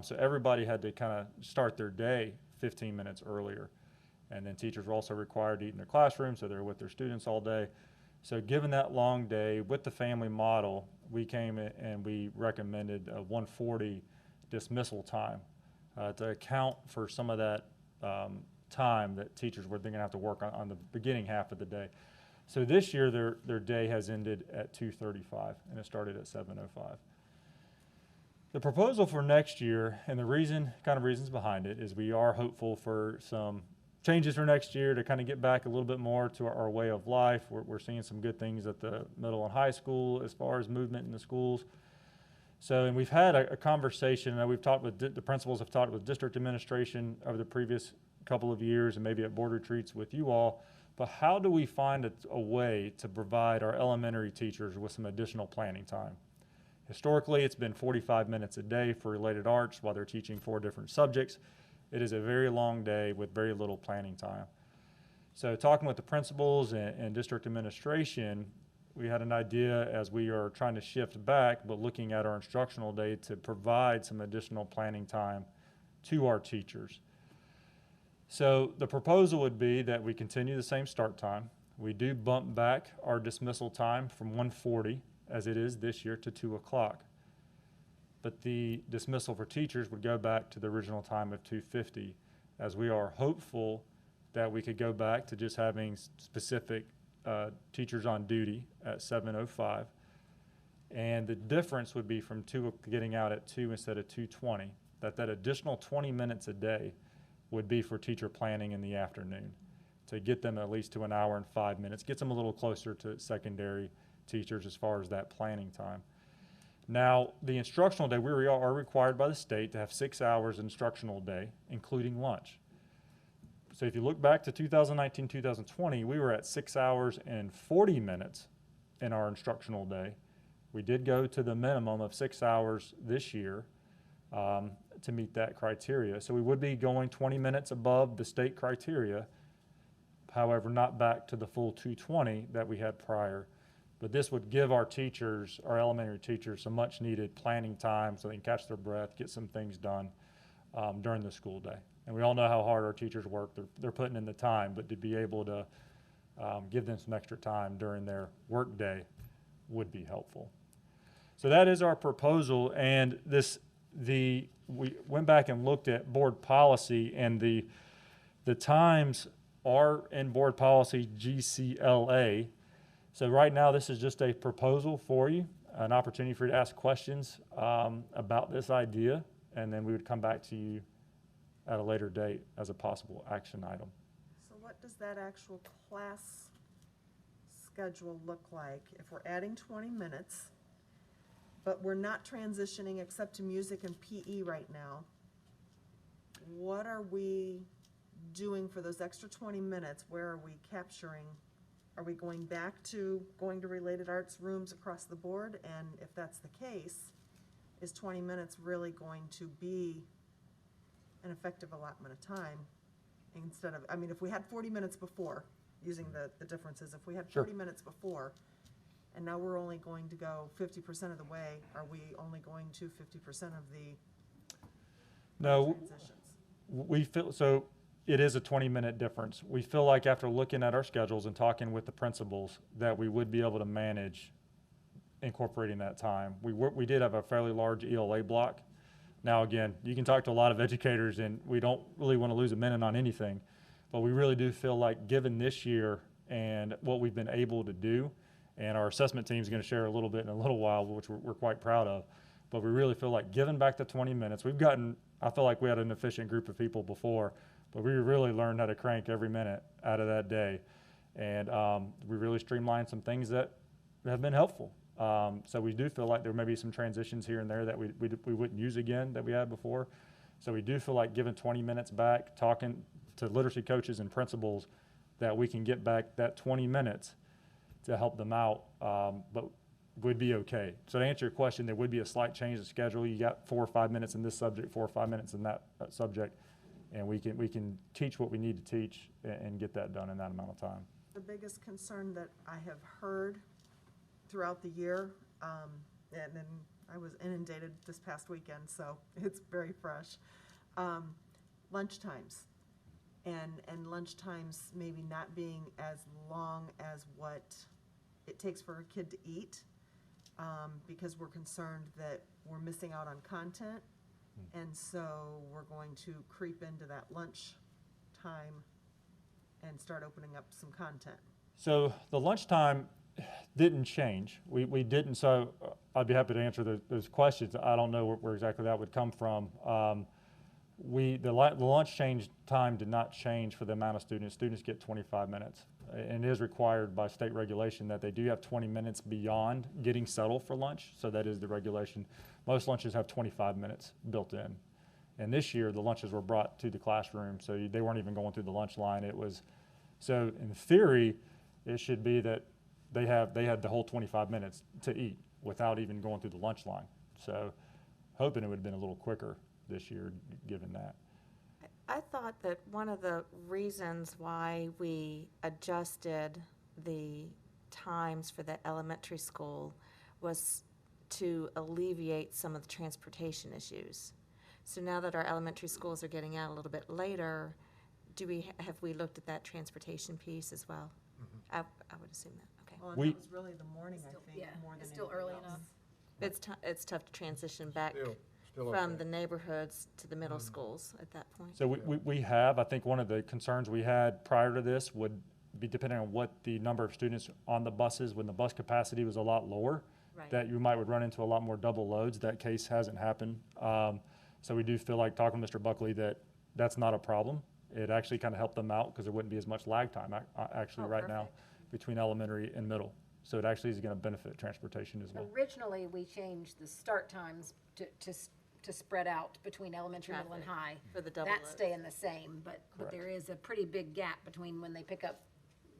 So everybody had to kind of start their day 15 minutes earlier. And then teachers were also required to eat in their classroom, so they're with their students all day. So given that long day with the family model, we came in and we recommended a 1:40 dismissal time to account for some of that time that teachers were going to have to work on the beginning half of the day. So this year their day has ended at 2:35 and it started at 7:05. The proposal for next year, and the reasons behind it, is we are hopeful for some changes for next year to kind of get back a little bit more to our way of life. We're seeing some good things at the middle and high school as far as movement in the schools. So, and we've had a conversation, we've talked with, the principals have talked with district administration over the previous couple of years and maybe at board retreats with you all, but how do we find a way to provide our elementary teachers with some additional planning time? Historically, it's been 45 minutes a day for related arts while they're teaching 4 different subjects. It is a very long day with very little planning time. So talking with the principals and district administration, we had an idea as we are trying to shift back, but looking at our instructional day to provide some additional planning time to our teachers. So the proposal would be that we continue the same start time. We do bump back our dismissal time from 1:40 as it is this year to 2 o'clock. But the dismissal for teachers would go back to the original time of 2:50, as we are hopeful that we could go back to just having specific teachers on duty at 7:05. And the difference would be from getting out at 2 instead of 2:20, that additional 20 minutes a day would be for teacher planning in the afternoon to get them at least to an hour and 5 minutes, gets them a little closer to secondary teachers as far as that planning time. Now, the instructional day, we are required by the state to have 6 hours instructional day, including lunch. So if you look back to 2019, 2020, we were at 6 hours and 40 minutes in our instructional day. We did go to the minimum of 6 hours this year to meet that criteria. So we would be going 20 minutes above the state criteria, however, not back to the full 220 that we had prior. But this would give our teachers, our elementary teachers, some much needed planning time so they can catch their breath, get some things done during the school day. And we all know how hard our teachers work. They're putting in the time, but to be able to give them some extra time during their work day would be helpful. So that is our proposal, and we went back and looked at board policy, and the times are in board policy GCLA. So right now, this is just a proposal for you, an opportunity for you to ask questions about this idea, and then we would come back to you at a later date as a possible action item. So what does that actual class schedule look like if we're adding 20 minutes, but we're not transitioning except to music and PE right now? What are we doing for those extra 20 minutes? Where are we capturing? Are we going back to going to related arts rooms across the board? And if that's the case, is 20 minutes really going to be an effective allotment of time instead of, I mean, if we had 40 minutes before, using the differences, if we had 40 minutes before, and now we're only going to go 50% of the way, are we only going to 50% of the transitions? We feel, so it is a 20-minute difference. We feel like after looking at our schedules and talking with the principals that we would be able to manage incorporating that time. We did have a fairly large ELA block. Now, again, you can talk to a lot of educators, and we don't really want to lose a minute on anything, but we really do feel like given this year and what we've been able to do, and our assessment team is going to share a little bit in a little while, which we're quite proud of, but we really feel like giving back the 20 minutes, I feel like we had an efficient group of people before, but we really learned how to crank every minute out of that day, and we really streamlined some things that have been helpful. So we do feel like there may be some transitions here and there that we wouldn't use again that we had before. So we do feel like giving 20 minutes back, talking to literacy coaches and principals, that we can get back that 20 minutes to help them out, but would be okay. So to answer your question, there would be a slight change of schedule. You got 4 or 5 minutes in this subject, 4 or 5 minutes in that subject, and we can teach what we need to teach and get that done in that amount of time. The biggest concern that I have heard throughout the year, and then I was inundated this past weekend, so it's very fresh. Lunch times. and lunch times maybe not being as long as what it takes for a kid to eat, because we're concerned that we're missing out on content. And so we're going to creep into that lunch time and start opening up some content. So the lunchtime didn't change. We didn't, so I'd be happy to answer those questions. I don't know where exactly that would come from. The lunch change time did not change for the amount of students. Students get 25 minutes. And it is required by state regulation that they do have 20 minutes beyond getting settled for lunch. So that is the regulation. Most lunches have 25 minutes built in. And this year, the lunches were brought to the classroom, so they weren't even going through the lunch line. So in theory, it should be that they had the whole 25 minutes to eat without even going through the lunch line. So hoping it would have been a little quicker this year, given that. I thought that one of the reasons why we adjusted the times for the elementary school was to alleviate some of the transportation issues. So now that our elementary schools are getting out a little bit later, have we looked at that transportation piece as well? I would assume that, okay. Well, and that was really the morning, I think, more than It's still anything early else. enough. It's tough to transition back Still from okay. the neighborhoods to the middle schools at that point. So we have, I think one of the concerns we had prior to this would be depending on what the number of students on the buses, when the bus capacity was a lot lower, Right. that you would run into a lot more double loads. That case hasn't happened. So we do feel like, talking to Mr. Buckley, that's not a problem. It actually kind of helped them out because there wouldn't be as much lag time actually right now between elementary and middle. So it actually is going to benefit transportation as well. Originally, we changed the start times to spread out between elementary, middle, and high. For the double That's loads. staying the same, but Correct. there is a pretty big gap between when they pick up,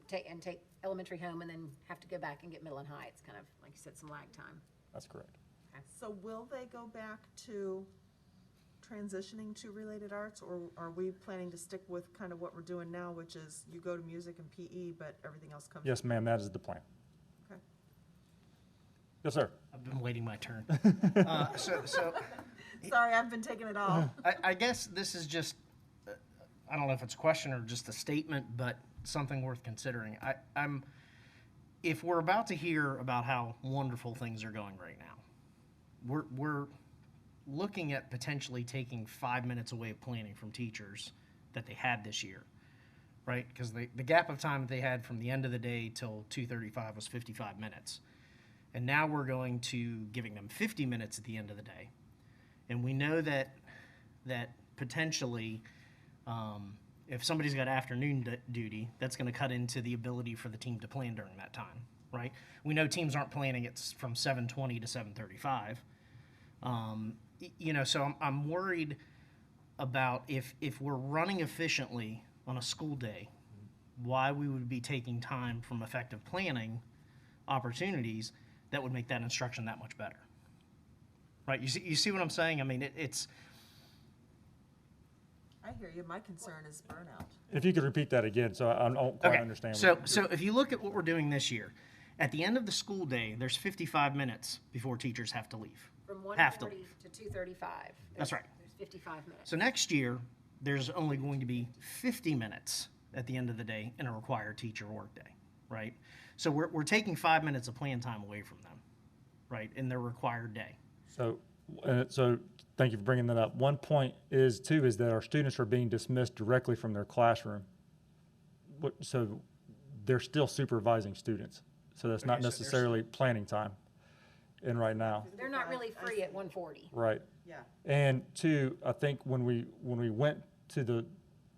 take elementary home and then have to go back and get middle and high. It's kind of, like you said, some lag time. That's correct. So will they go back to transitioning to related arts, or are we planning to stick with kind of what we're doing now, which is you go to music and PE, but everything else comes? Yes, ma'am, that is the plan. Okay. Yes, sir. I've been waiting my turn. Sorry, I've been taking it all. I guess this is just, I don't know if it's a question or just a statement, but something worth considering. If we're about to hear about how wonderful things are going right now, we're looking at potentially taking 5 minutes away of planning from teachers that they had this year, right? Because the gap of time they had from the end of the day till 2:35 was 55 minutes. And now we're going to giving them 50 minutes at the end of the day. And we know that potentially, if somebody's got afternoon duty, that's going to cut into the ability for the team to plan during that time, right? We know teams aren't planning it from 7:20 to 7:35. So I'm worried about if we're running efficiently on a school day, why we would be taking time from effective planning opportunities that would make that instruction that much better. Right, you see what I'm saying? I mean, it's. I hear you. My concern is burnout. If you could repeat that again, so I don't quite understand. So if you look at what we're doing this year, at the end of the school day, there's 55 minutes before teachers have to leave. From Have to 1:40 leave. to 2:35. That's right. There's 55 minutes. So next year, there's only going to be 50 minutes at the end of the day in a required teacher workday, right? So we're taking 5 minutes of plan time away from them, right, in their required day. So thank you for bringing that up. One point is that our students are being dismissed directly from their classroom. So they're still supervising students. So that's not necessarily planning time in right now. They're not really free at 1:40. Right. Yeah. And two, I think when we went to the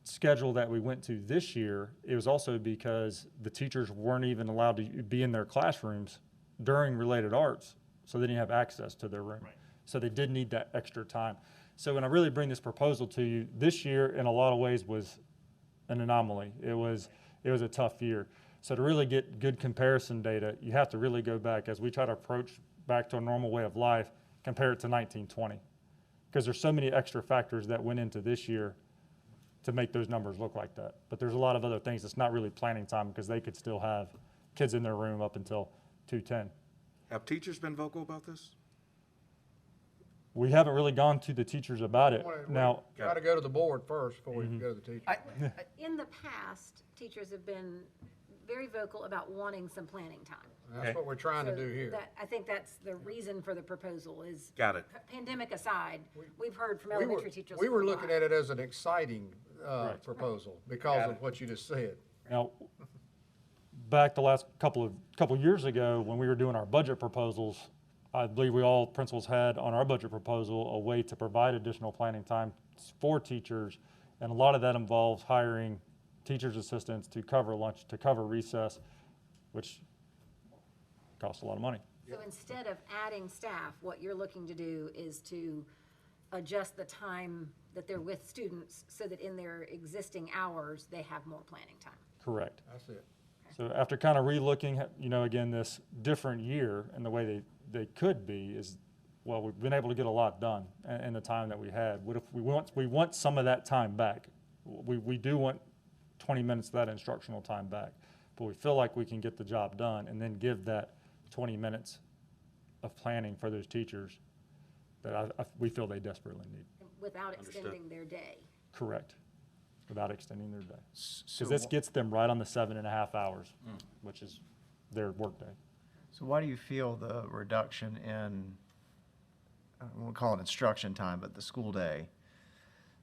schedule that we went to this year, it was also because the teachers weren't even allowed to be in their classrooms during related arts, so they didn't have access to their room. Right. So they did need that extra time. So when I really bring this proposal to you, this year in a lot of ways was an anomaly. It was a tough year. So to really get good comparison data, you have to really go back as we try to approach back to a normal way of life, compare it to 1920. Because there's so many extra factors that went into this year to make those numbers look like that. But there's a lot of other things that's not really planning time because they could still have kids in their room up until 2:10. Have teachers been vocal about this? we haven't really gone to the teachers about it. Now, Got to go to the board first before we can go to the teacher. In the past, teachers have been very vocal about wanting some planning time. That's what we're trying to So do here. I think that's the reason for the proposal is. Got it. Pandemic aside, we've heard from We were, elementary teachers. we were for a looking while. at it as an exciting proposal because of what you just said. now, back the last couple years ago, when we were doing our budget proposals, I believe all principals had on our budget proposal a way to provide additional planning time for teachers, and a lot of that involves hiring teachers' assistants to cover lunch, to cover recess, which costs a lot of money. So instead of adding staff, what you're looking to do is to adjust the time that they're with students so that in their existing hours, they have more planning time. Correct. That's it. So after kind of relooking, again, this different year and the way they could be is, well, we've been able to get a lot done in the time that we had. What if we want some of that time back? We do want 20 minutes of that instructional time back, but we feel like we can get the job done and then give that 20 minutes of planning for those teachers that we feel they desperately need. Without extending their day. Correct. Without extending their day. So Because this gets them right on the 7.5 hours, which is their workday. So why do you feel the reduction in, we'll call it instruction time, but the school day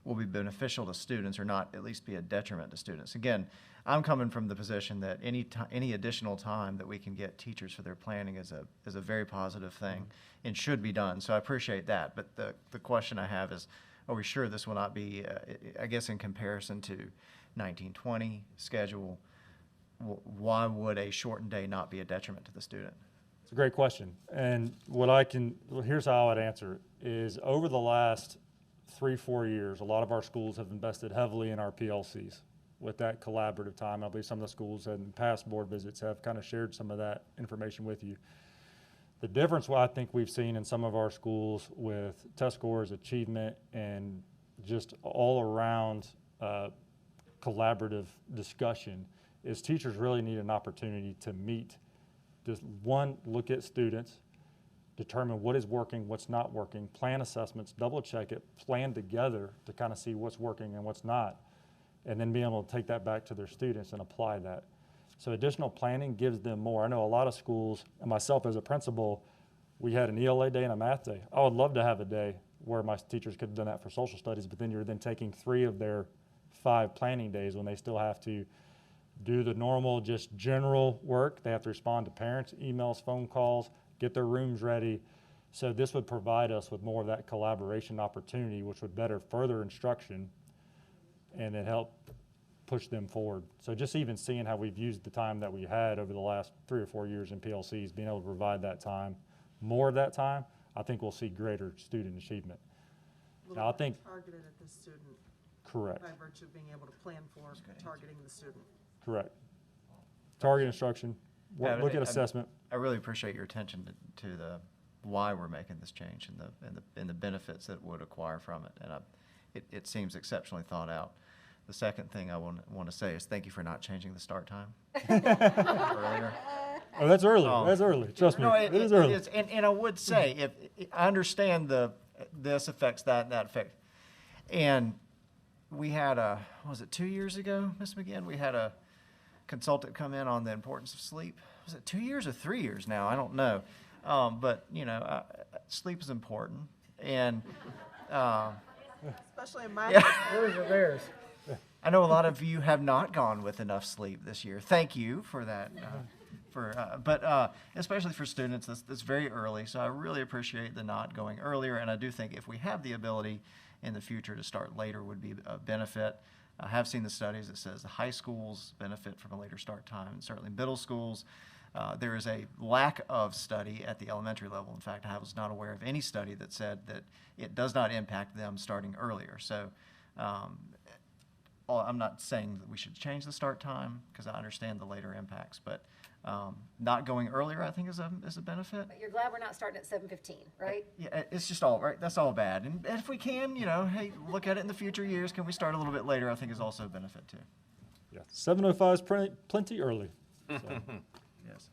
will be beneficial to students or not at least be a detriment to students? Again, I'm coming from the position that any additional time that we can get teachers for their planning is a very positive thing and should be done. So I appreciate that. But the question I have is, are we sure this will not be, I guess in comparison to 1920 schedule, why would a shortened day not be a detriment to the student? It's a great question. And here's how I would answer it, is over the last 3-4 years, a lot of our schools have invested heavily in our PLCs with that collaborative time. I believe some of the schools in past board visits have kind of shared some of that information with you. The difference I think we've seen in some of our schools with test scores, achievement, and just all around collaborative discussion is teachers really need an opportunity to meet, just look at students, determine what is working, what's not working, plan assessments, double check it, plan together to kind of see what's working and what's not, and then be able to take that back to their students and apply that. So additional planning gives them more. I know a lot of schools, and myself as a principal, we had an ELA day and a math day. I would love to have a day where my teachers could have done that for social studies, but then you're then taking 3 of their 5 planning days when they still have to do the normal, just general work. They have to respond to parents' emails, phone calls, get their rooms ready. So this would provide us with more of that collaboration opportunity, which would better further instruction and then help push them forward. So just even seeing how we've used the time that we had over the last 3 or 4 years in PLCs, being able to provide that time, more of that time, I think we'll see greater student achievement. Now, I think targeted at the student. correct. By virtue of being able to plan for targeting the student. Correct. Target instruction, look at assessment. I really appreciate your attention to the why we're making this change and the benefits that would acquire from it. And it seems exceptionally thought out. The second thing I want to say is thank you for not changing the start time earlier. Oh, that's early. That's early. Trust me, No, it is early. And I would say, if I understand this affects that and that affects, and we had was it 2 years ago, Ms. McGinn? We had a consultant come in on the importance of sleep. Was it 2 years or 3 years now? I don't know. But, sleep is important. And Especially in my. Yours or theirs? I know a lot of you have not gone with enough sleep this year. Thank you for that. But especially for students, that's very early. So I really appreciate the not going earlier. And I do think if we have the ability in the future to start later would be a benefit. I have seen the studies that says the high schools benefit from a later start time, and certainly middle schools. There is a lack of study at the elementary level. In fact, I was not aware of any study that said that it does not impact them starting earlier. So I'm not saying that we should change the start time because I understand the later impacts, but not going earlier I think is a benefit. But you're glad we're not starting at 7:15, right? Yeah, it's just all right. That's all bad. And if we can, hey, look at it in the future years. Can we start a little bit later? I think is also a benefit too. Yeah, 7:05 is plenty early. So. Yes.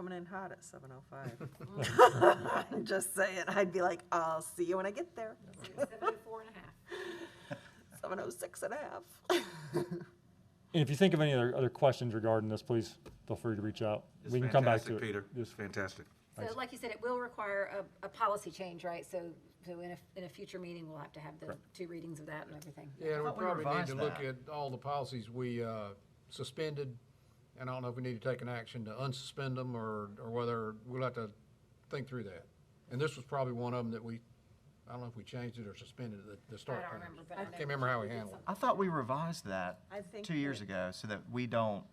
coming in hot at 7:05. I'm just saying, I'd be like, I'll see you when I get there. 7:04.5. 7:06 and a half. And if you think of any other questions regarding this, please feel free to reach out. It's We can come back to fantastic, it. Peter. Just- Fantastic. So like you said, it will require a policy change, right? So in a future meeting, we'll have to have the 2 readings of that and everything. Yeah, and we thought we probably need revised to look that. at all the policies we suspended, and I don't know if we need to take an action to unsuspend them, or whether we'll have to think through that. And this was probably one of them that I don't know if we changed it or suspended it at the start I don't time. remember, but I I can't know remember how we handled it. I thought we revised that I think 2 years that- ago so that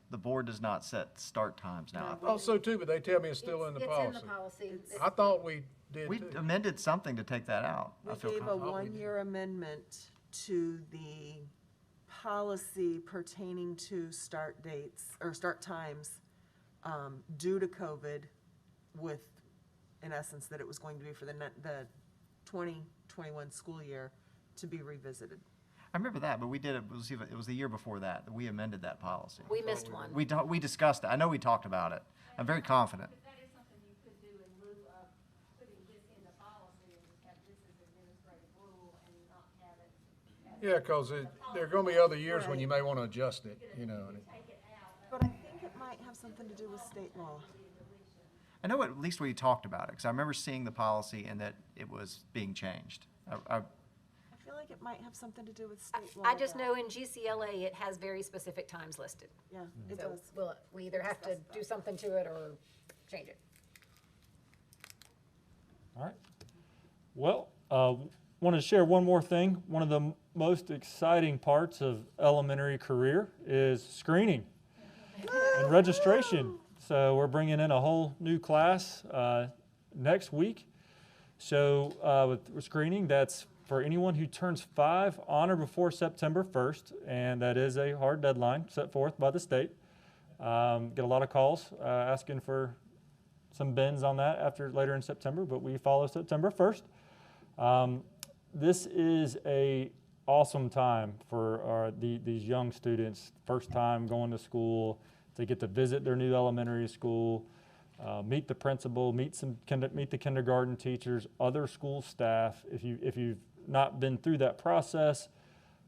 the board does not set start times now. Oh, so too, but they tell me it's still in the policy. It's in the policy. I thought we did We too. amended something to take that out. I We feel gave a confident. one-year amendment to the policy pertaining to start dates, or start times, due to COVID, with, in essence, that it was going to be for the 2021 school year to be revisited. I remember that, but we did, it was the year before that we amended that policy. We missed one. We discussed it. I know we talked about it. I'm very confident. But that is something you could do in lieu of putting this into policy and just have this as administrative rule and not have it. Yeah, because there are going to be other years when you may want to adjust it, you know. But I think it might have something to do with state law. I know at least we talked about it, because I remember seeing the policy and that it was being changed. I feel like it might have something to do with state law. I just that- know in GCLA, it has very specific times listed. Yeah, it So does. we either have to do something to it or change it. All right. Well, wanted to share one more thing. One of the most exciting parts of elementary career is screening and registration. So we're bringing in a whole new class next week. So with screening, that's for anyone who turns 5 on or before September 1st, and that is a hard deadline set forth by the state. Get a lot of calls asking for some bins on that later in September, but we follow September 1st. This is a awesome time for these young students, first time going to school. They get to visit their new elementary school, meet the principal, meet the kindergarten teachers, other school staff. If you've not been through that process,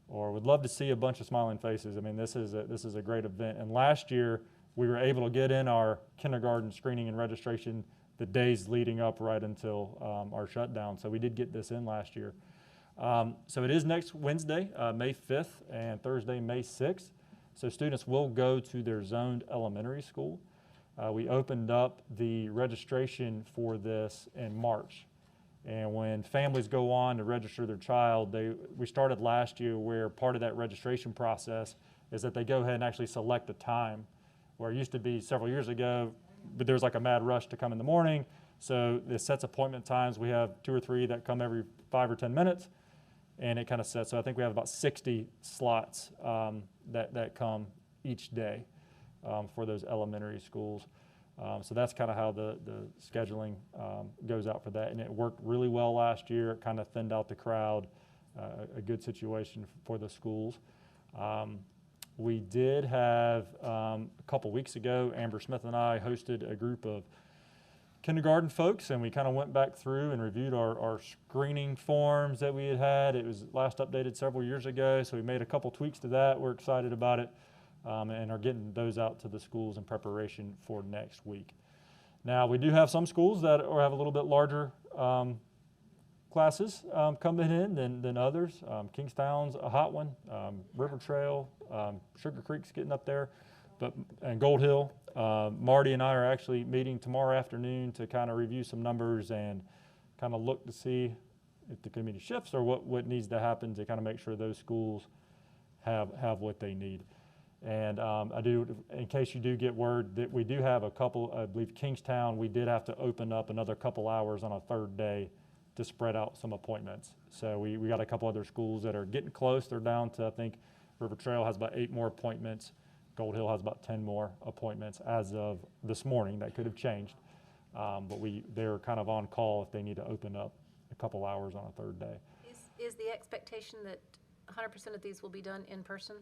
or would love to see a bunch of smiling faces, I mean, this is a great event. And last year, we were able to get in our kindergarten screening and registration the days leading up right until our shutdown. So we did get this in last year. So it is next Wednesday, May 5th, and Thursday, May 6th. So students will go to their zoned elementary school. We opened up the registration for this in March. And when families go on to register their child, we started last year where part of that registration process is that they go ahead and actually select a time, where it used to be several years ago, but there's like a mad rush to come in the morning. So it sets appointment times. We have 2 or 3 that come every 5 or 10 minutes, and it kind of sets. So I think we have about 60 slots that come each day for those elementary schools. So that's kind of how the scheduling goes out for that. And it worked really well last year. It kind of thinned out the crowd, a good situation for the schools. We did have, a couple weeks ago, Amber Smith and I hosted a group of kindergarten folks, and we kind of went back through and reviewed our screening forms that we had. It was last updated several years ago, so we made a couple tweaks to that. We're excited about it. And are getting those out to the schools in preparation for next week. Now, we do have some schools that have a little bit larger classes coming in than others. Kingstown's a hot one, River Trail, Sugar Creek's getting up there, and Gold Hill. Marty and I are actually meeting tomorrow afternoon to kind of review some numbers and kind of look to see if the community shifts or what needs to happen to kind of make sure those schools have what they need. And in case you do get word, that we do have a couple, I believe Kingstown, we did have to open up another couple hours on a third day to spread out some appointments. So we got a couple other schools that are getting close. They're down to, I think, River Trail has about 8 more appointments. Gold Hill has about 10 more appointments as of this morning. That could have changed. But they're kind of on call if they need to open up a couple hours on a third day. Is the expectation that 100% of these will be done in person?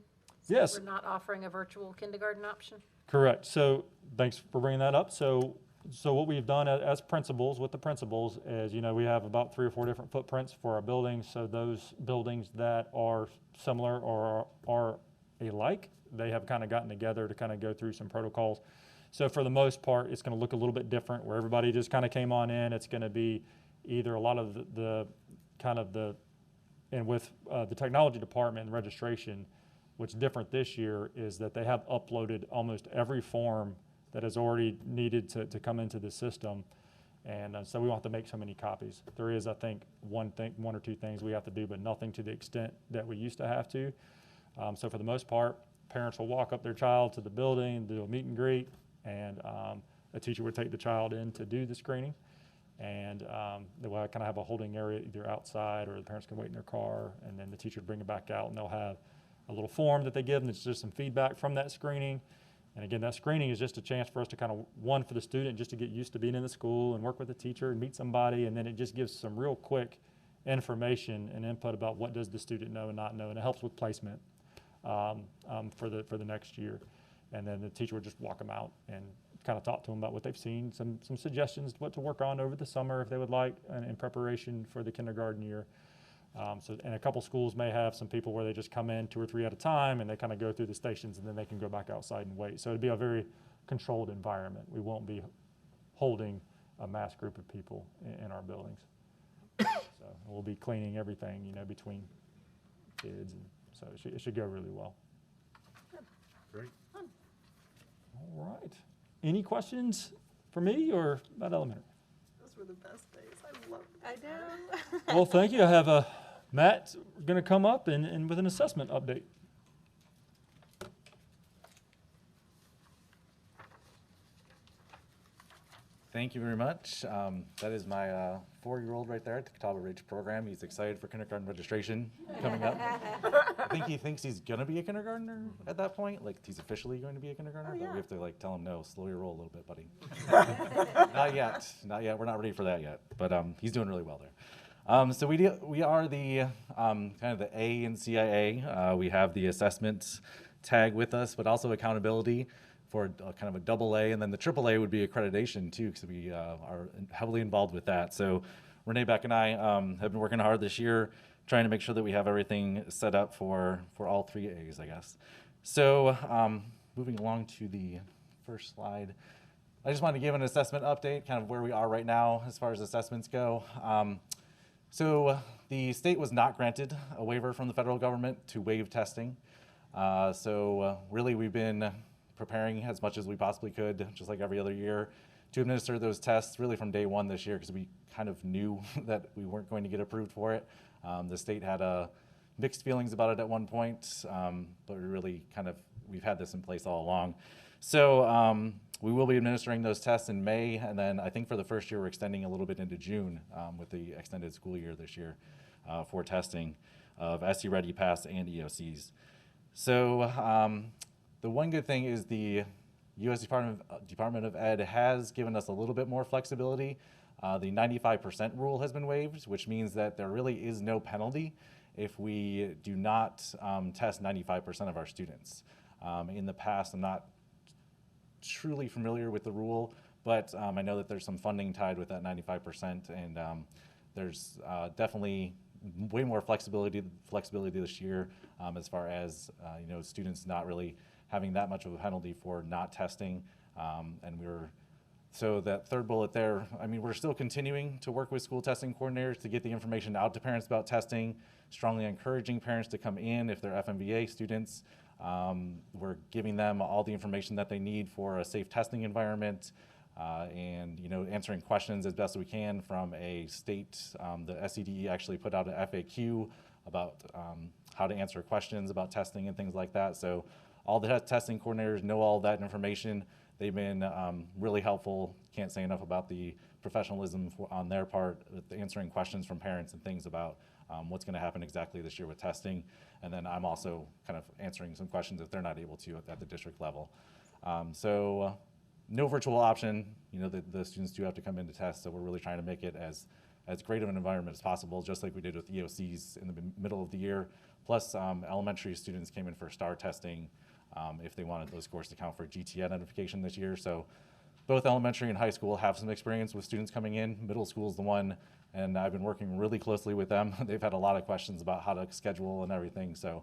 Yes. We're not offering a virtual kindergarten option? Correct. So thanks for bringing that up. So So what we've done as principals, with the principals, is, we have about 3 or 4 different footprints for our buildings. So those buildings that are similar or are alike, they have kind of gotten together to kind of go through some protocols. So for the most part, it's going to look a little bit different, where everybody just kind of came on in. It's going to be either a lot of and with the technology department and registration, what's different this year is that they have uploaded almost every form that is already needed to come into the system. And so we won't have to make so many copies. There is, I think, one or two things we have to do, but nothing to the extent that we used to have to. So for the most part, parents will walk up their child to the building, do a meet and greet, and a teacher would take the child in to do the screening. And they will kind of have a holding area either outside, or the parents can wait in their car, and then the teacher would bring it back out, and they'll have a little form that they give them. It's just some feedback from that screening. And again, that screening is just a chance for us to kind of, one, for the student just to get used to being in the school and work with the teacher and meet somebody, and then it just gives some real quick information and input about what does the student know and not know, and it helps with placement for the next year. And then the teacher would just walk them out and kind of talk to them about what they've seen, some suggestions what to work on over the summer if they would like, in preparation for the kindergarten year. And a couple schools may have some people where they just come in 2 or 3 at a time, and they kind of go through the stations, and then they can go back outside and wait. So it'd be a very controlled environment. We won't be holding a mass group of people in our buildings. So we'll be cleaning everything, between kids, and so it should go really well. Great. All right. Any questions for me or about elementary? Those were the best days. I love I know. Well, thank you. I have Matt going to come up and with an assessment update. Thank you very much. That is my 4-year-old right there at the Catawba Ridge program. He's excited for kindergarten registration coming up. I think he thinks he's going to be a kindergartner at that point. Like, he's officially going to be a kindergartner, but we have to, tell him, no, slow your roll a little bit, buddy. Not yet. Not yet. We're not ready for that yet. But he's doing really well there. So we are the kind of the A in CIA. We have the assessment tag with us, but also accountability for kind of a double A, and then the triple A would be accreditation too, because we are heavily involved with that. So Renee Beck and I have been working hard this year, trying to make sure that we have everything set up for all 3 A's, I guess. So moving along to the first slide, I just wanted to give an assessment update, kind of where we are right now as far as assessments go. So the state was not granted a waiver from the federal government to waive testing. Really we've been preparing as much as we possibly could, just like every other year, to administer those tests really from day one this year, because we kind of knew that we weren't going to get approved for it. The state had mixed feelings about it at one point, but we've had this in place all along. So we will be administering those tests in May, and then I think for the first year we're extending a little bit into June with the extended school year this year for testing of SC Ready, Pass, and EOCs. So the one good thing is the U.S. Department of Ed has given us a little bit more flexibility. The 95% rule has been waived, which means that there really is no penalty if we do not test 95% of our students. In the past, I'm not truly familiar with the rule, but I know that there's some funding tied with that 95%, and there's definitely way more flexibility this year as far as students not really having that much of a penalty for not testing. So that third bullet there, we're still continuing to work with school testing coordinators to get the information out to parents about testing, strongly encouraging parents to come in if they're FMVA students. We're giving them all the information that they need for a safe testing environment, and answering questions as best we can from a state. The SCDE actually put out an FAQ about how to answer questions about testing and things like that. So all the testing coordinators know all that information. They've been really helpful. Can't say enough about the professionalism on their part, answering questions from parents and things about what's going to happen exactly this year with testing. And then I'm also kind of answering some questions if they're not able to at the district level. No virtual option. The students do have to come in to test, so we're really trying to make it as great of an environment as possible, just like we did with EOCs in the middle of the year. Plus, elementary students came in for STAR testing if they wanted those scores to count for GT identification this year. So both elementary and high school have some experience with students coming in. Middle school is the one, and I've been working really closely with them. They've had a lot of questions about how to schedule and everything, so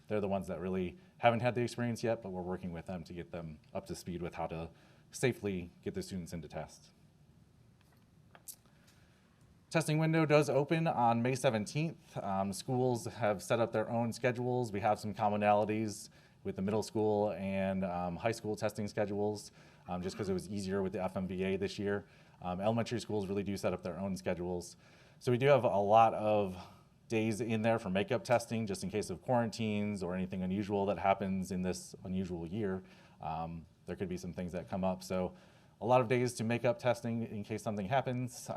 they're the ones that really haven't had the experience yet, but we're working with them to get them up to speed with how to safely get the students into tests. Testing window does open on May 17th. Schools have set up their own schedules. We have some commonalities with the middle school and high school testing schedules, just because it was easier with the FMVA this year. Elementary schools really do set up their own schedules. So we do have a lot of days in there for makeup testing, just in case of quarantines or anything unusual that happens in this unusual year. There could be some things that come up. So a lot of days to make up testing in case something happens.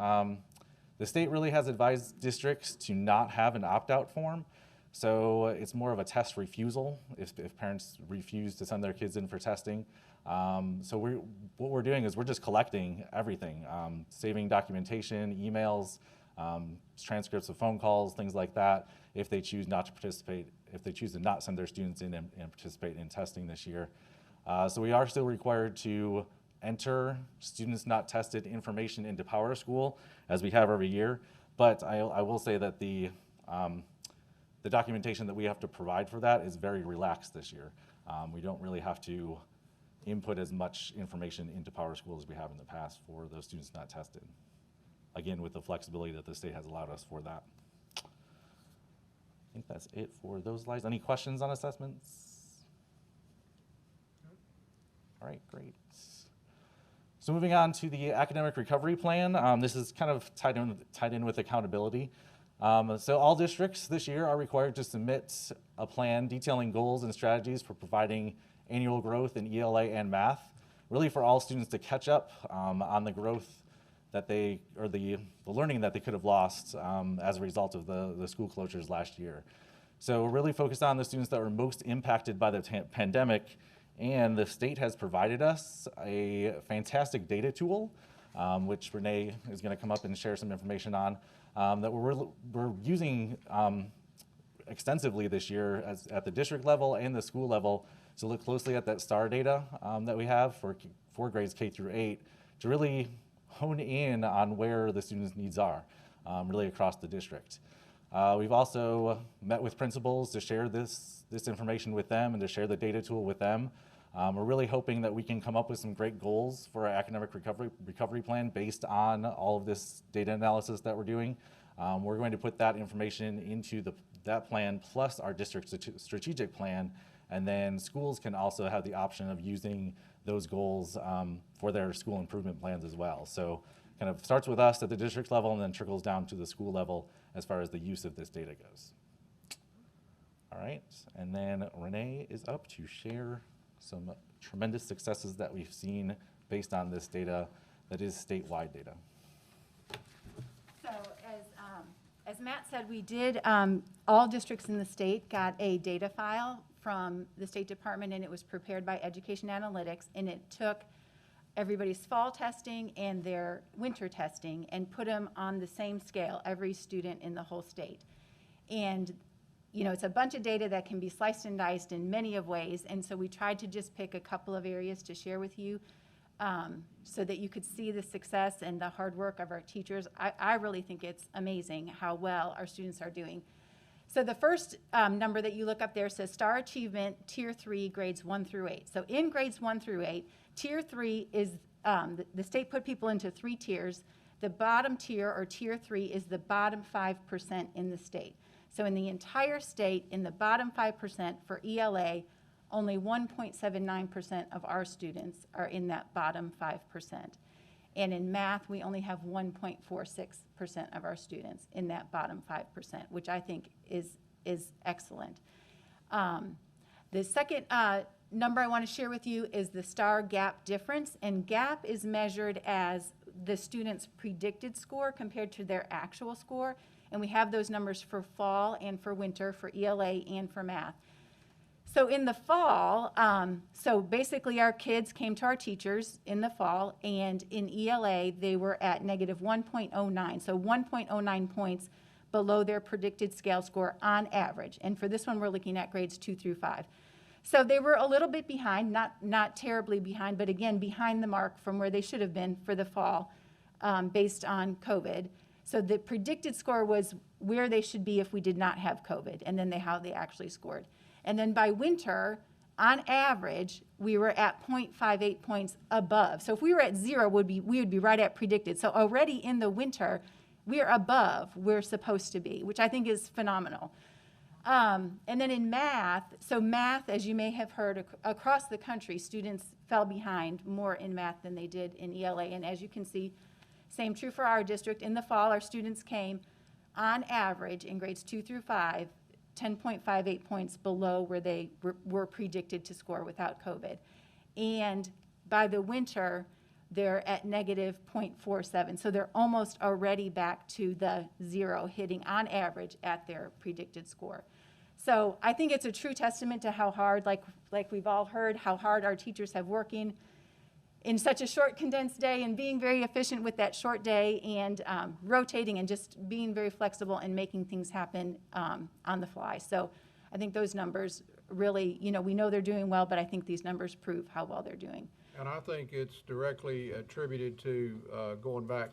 The state really has advised districts to not have an opt-out form. So it's more of a test refusal if parents refuse to send their kids in for testing. So what we're doing is we're just collecting everything, saving documentation, emails, transcripts of phone calls, things like that, if they choose not to participate, if they choose to not send their students in and participate in testing this year. So we are still required to enter students not tested information into PowerSchool, as we have every year. But I will say that the documentation that we have to provide for that is very relaxed this year. We don't really have to input as much information into PowerSchool as we have in the past for those students not tested. Again, with the flexibility that the state has allowed us for that. I think that's it for those slides. Any questions on assessments? All right, great. So moving on to the academic recovery plan, this is kind of tied in with accountability. So all districts this year are required to submit a plan detailing goals and strategies for providing annual growth in ELA and math, really for all students to catch up on the growth that the learning that they could have lost as a result of the school closures last year. So we're really focused on the students that were most impacted by the pandemic. And the state has provided us a fantastic data tool, which Renee is going to come up and share some information on, that we're using extensively this year at the district level and the school level to look closely at that STAR data that we have for grades K through 8 to really hone in on where the students' needs are, really across the district. We've also met with principals to share this information with them and to share the data tool with them. We're really hoping that we can come up with some great goals for our academic recovery plan based on all of this data analysis that we're doing. We're going to put that information into that plan plus our district strategic plan, and then schools can also have the option of using those goals for their school improvement plans as well. So kind of starts with us at the district level and then trickles down to the school level as far as the use of this data goes. All right, and then Renee is up to share some tremendous successes that we've seen based on this data that is statewide data. So as Matt said, we did, all districts in the state got a data file from the State Department, and it was prepared by Education Analytics, and it took everybody's fall testing and their winter testing and put them on the same scale, every student in the whole state. And you know, it's a bunch of data that can be sliced and diced in many of ways, and so we tried to just pick a couple of areas to share with you so that you could see the success and the hard work of our teachers. I really think it's amazing how well our students are doing. So the first number that you look up there says STAR Achievement Tier 3 grades 1 through 8. So in grades 1 through 8, Tier 3 is, the state put people into 3 tiers. The bottom tier, or Tier 3, is the bottom 5% in the state. So in the entire state, in the bottom 5% for ELA, only 1.79% of our students are in that bottom 5%. And in math, we only have 1.46% of our students in that bottom 5%, which I think is excellent. The second number I want to share with you is the STAR gap difference, and gap is measured as the student's predicted score compared to their actual score. And we have those numbers for fall and for winter, for ELA and for math. So in the fall, so basically our kids came to our teachers in the fall, and in ELA, they were at negative 1.09, so 1.09 points below their predicted scale score on average. And for this one, we're looking at grades 2 through 5. So they were a little bit behind, not terribly behind, but again, behind the mark from where they should have been for the fall based on COVID. So the predicted score was where they should be if we did not have COVID, and then how they actually scored. And then by winter, on average, we were at 0.58 points above. So if we were at 0, we would be right at predicted. So already in the winter, we are above where we're supposed to be, which I think is phenomenal. And then in math, so math, as you may have heard, across the country, students fell behind more in math than they did in ELA. And as you can see, same true for our district. In the fall, our students came, on average, in grades 2 through 5, 10.58 points below where they were predicted to score without COVID. And by the winter, they're at negative 0.47. So they're almost already back to the 0, hitting on average at their predicted score. So I think it's a true testament to how hard, like we've all heard, how hard our teachers have working in such a short condensed day and being very efficient with that short day and rotating and just being very flexible and making things happen on the fly. So I think those numbers really, we know they're doing well, but I think these numbers prove how well they're doing. And I think it's directly attributed to going back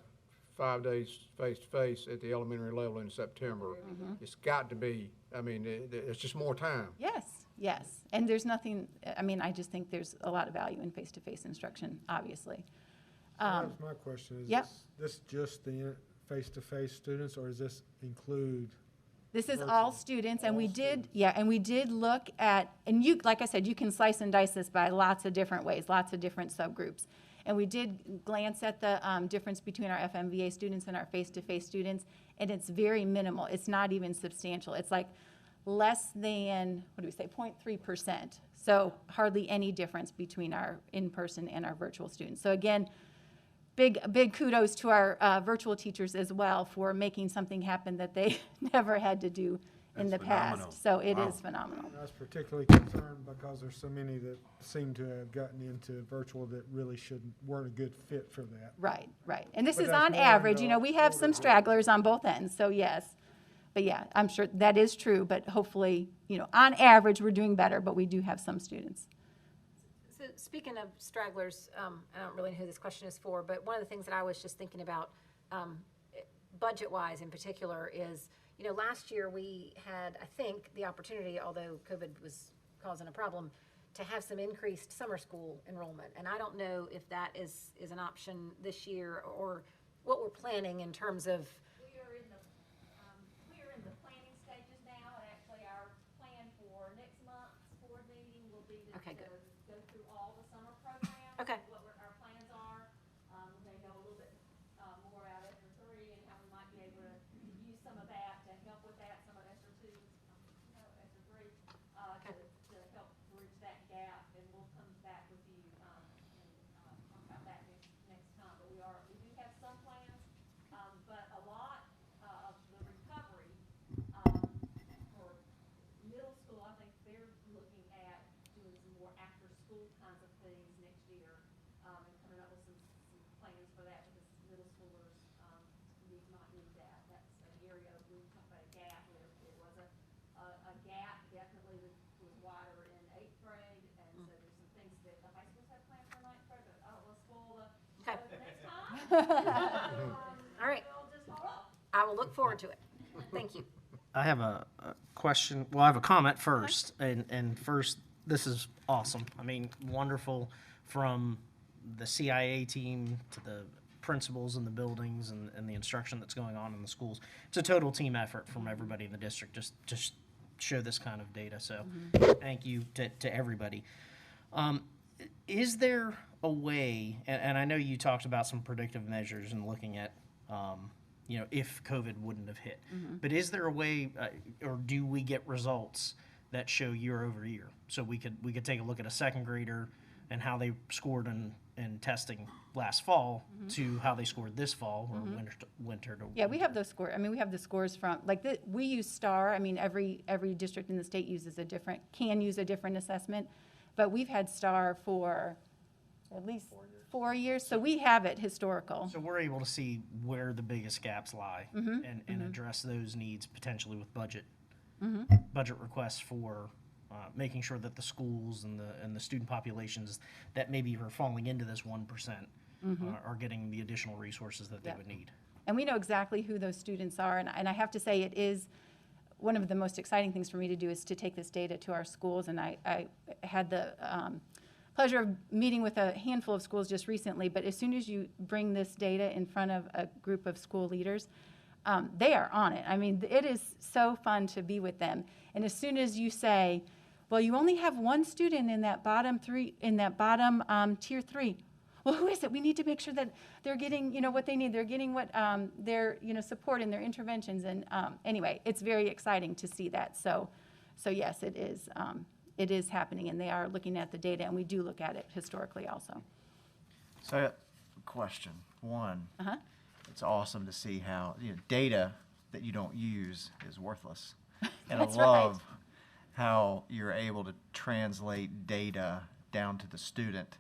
5 days face-to-face at the elementary level in September. It's got to be, it's just more time. Yes. And there's nothing, I just think there's a lot of value in face-to-face instruction, obviously. That's my question. Is this just the face-to-face students, or does this include? This is all students, and we did look at, and like I said, you can slice and dice this by lots of different ways, lots of different subgroups. And we did glance at the difference between our FMVA students and our face-to-face students, and it's very minimal. It's not even substantial. It's like less than, 0.3%. So hardly any difference between our in-person and our virtual students. So again, big kudos to our virtual teachers as well for making something happen that they never had to do in the past. So it is phenomenal. I was particularly concerned because there's so many that seem to have gotten into virtual that really weren't a good fit for that. Right. And this is on average. We have some stragglers on both ends, so yes. But yeah, I'm sure that is true, but hopefully, on average, we're doing better, but we do have some students. So speaking of stragglers, I don't really know who this question is for, but one of the things that I was just thinking about, budget-wise in particular, is, last year we had, I think, the opportunity, although COVID was causing a problem, to have some increased summer school enrollment. And I don't know if that is an option this year or what we're planning in terms of. We are in the planning stages now, and actually our plan for next month's board meeting will be to go through all the summer programs. Okay. What our plans are. We may know a little bit more out of ESSER 3 and how we might be able to use some of that to help with that, some of ESSER 2, ESSER 3, to help bridge that gap, and we'll come back with you and talk about that next time. But we do have some plans, but a lot of the recovery for middle school, I think they're looking at doing some more after-school kinds of things next year, and coming up with some plans for that, because middle schoolers might need that. That's an area we talked about a gap. It was a gap, definitely was wider in 8th grade, and so there's some things that the high schools have planned for 9th grade, but I don't want to spoil the next time. All right. We'll just hold up. I will look forward to it. Thank you. I have a question. Well, I have a comment first. And first, this is awesome. Wonderful, from the CIA team to the principals in the buildings and the instruction that's going on in the schools. It's a total team effort from everybody in the district just show this kind of data. So thank you to everybody. Is there a way, and I know you talked about some predictive measures and looking at if COVID wouldn't have hit. But is there a way, or do we get results that show year over year? So we could take a look at a second grader and how they scored in testing last fall to how they scored this fall or winter to Yeah, we have those scores. We have the scores from, we use STAR. Every district in the state can use a different assessment, but we've had STAR for at least 4 years, so we have it historical. So we're able to see where the biggest gaps lie and address those needs potentially with budget requests for making sure that the schools and the student populations that maybe are falling into this 1% are getting the additional resources that they would need. And we know exactly who those students are, and I have to say, it is one of the most exciting things for me to do is to take this data to our schools, and I had the pleasure of meeting with a handful of schools just recently, but as soon as you bring this data in front of a group of school leaders, they are on it. I mean, it is so fun to be with them. And as soon as you say, well, you only have one student in that bottom tier 3. Well, who is it? We need to make sure that they're getting, what they need. They're getting what their, support in their interventions. And anyway, it's very exciting to see that. So yes, it is happening, and they are looking at the data, and we do look at it historically also. So I got a question. One, it's awesome to see how, data that you don't use is worthless. And That's I love how you're able to translate data down to the student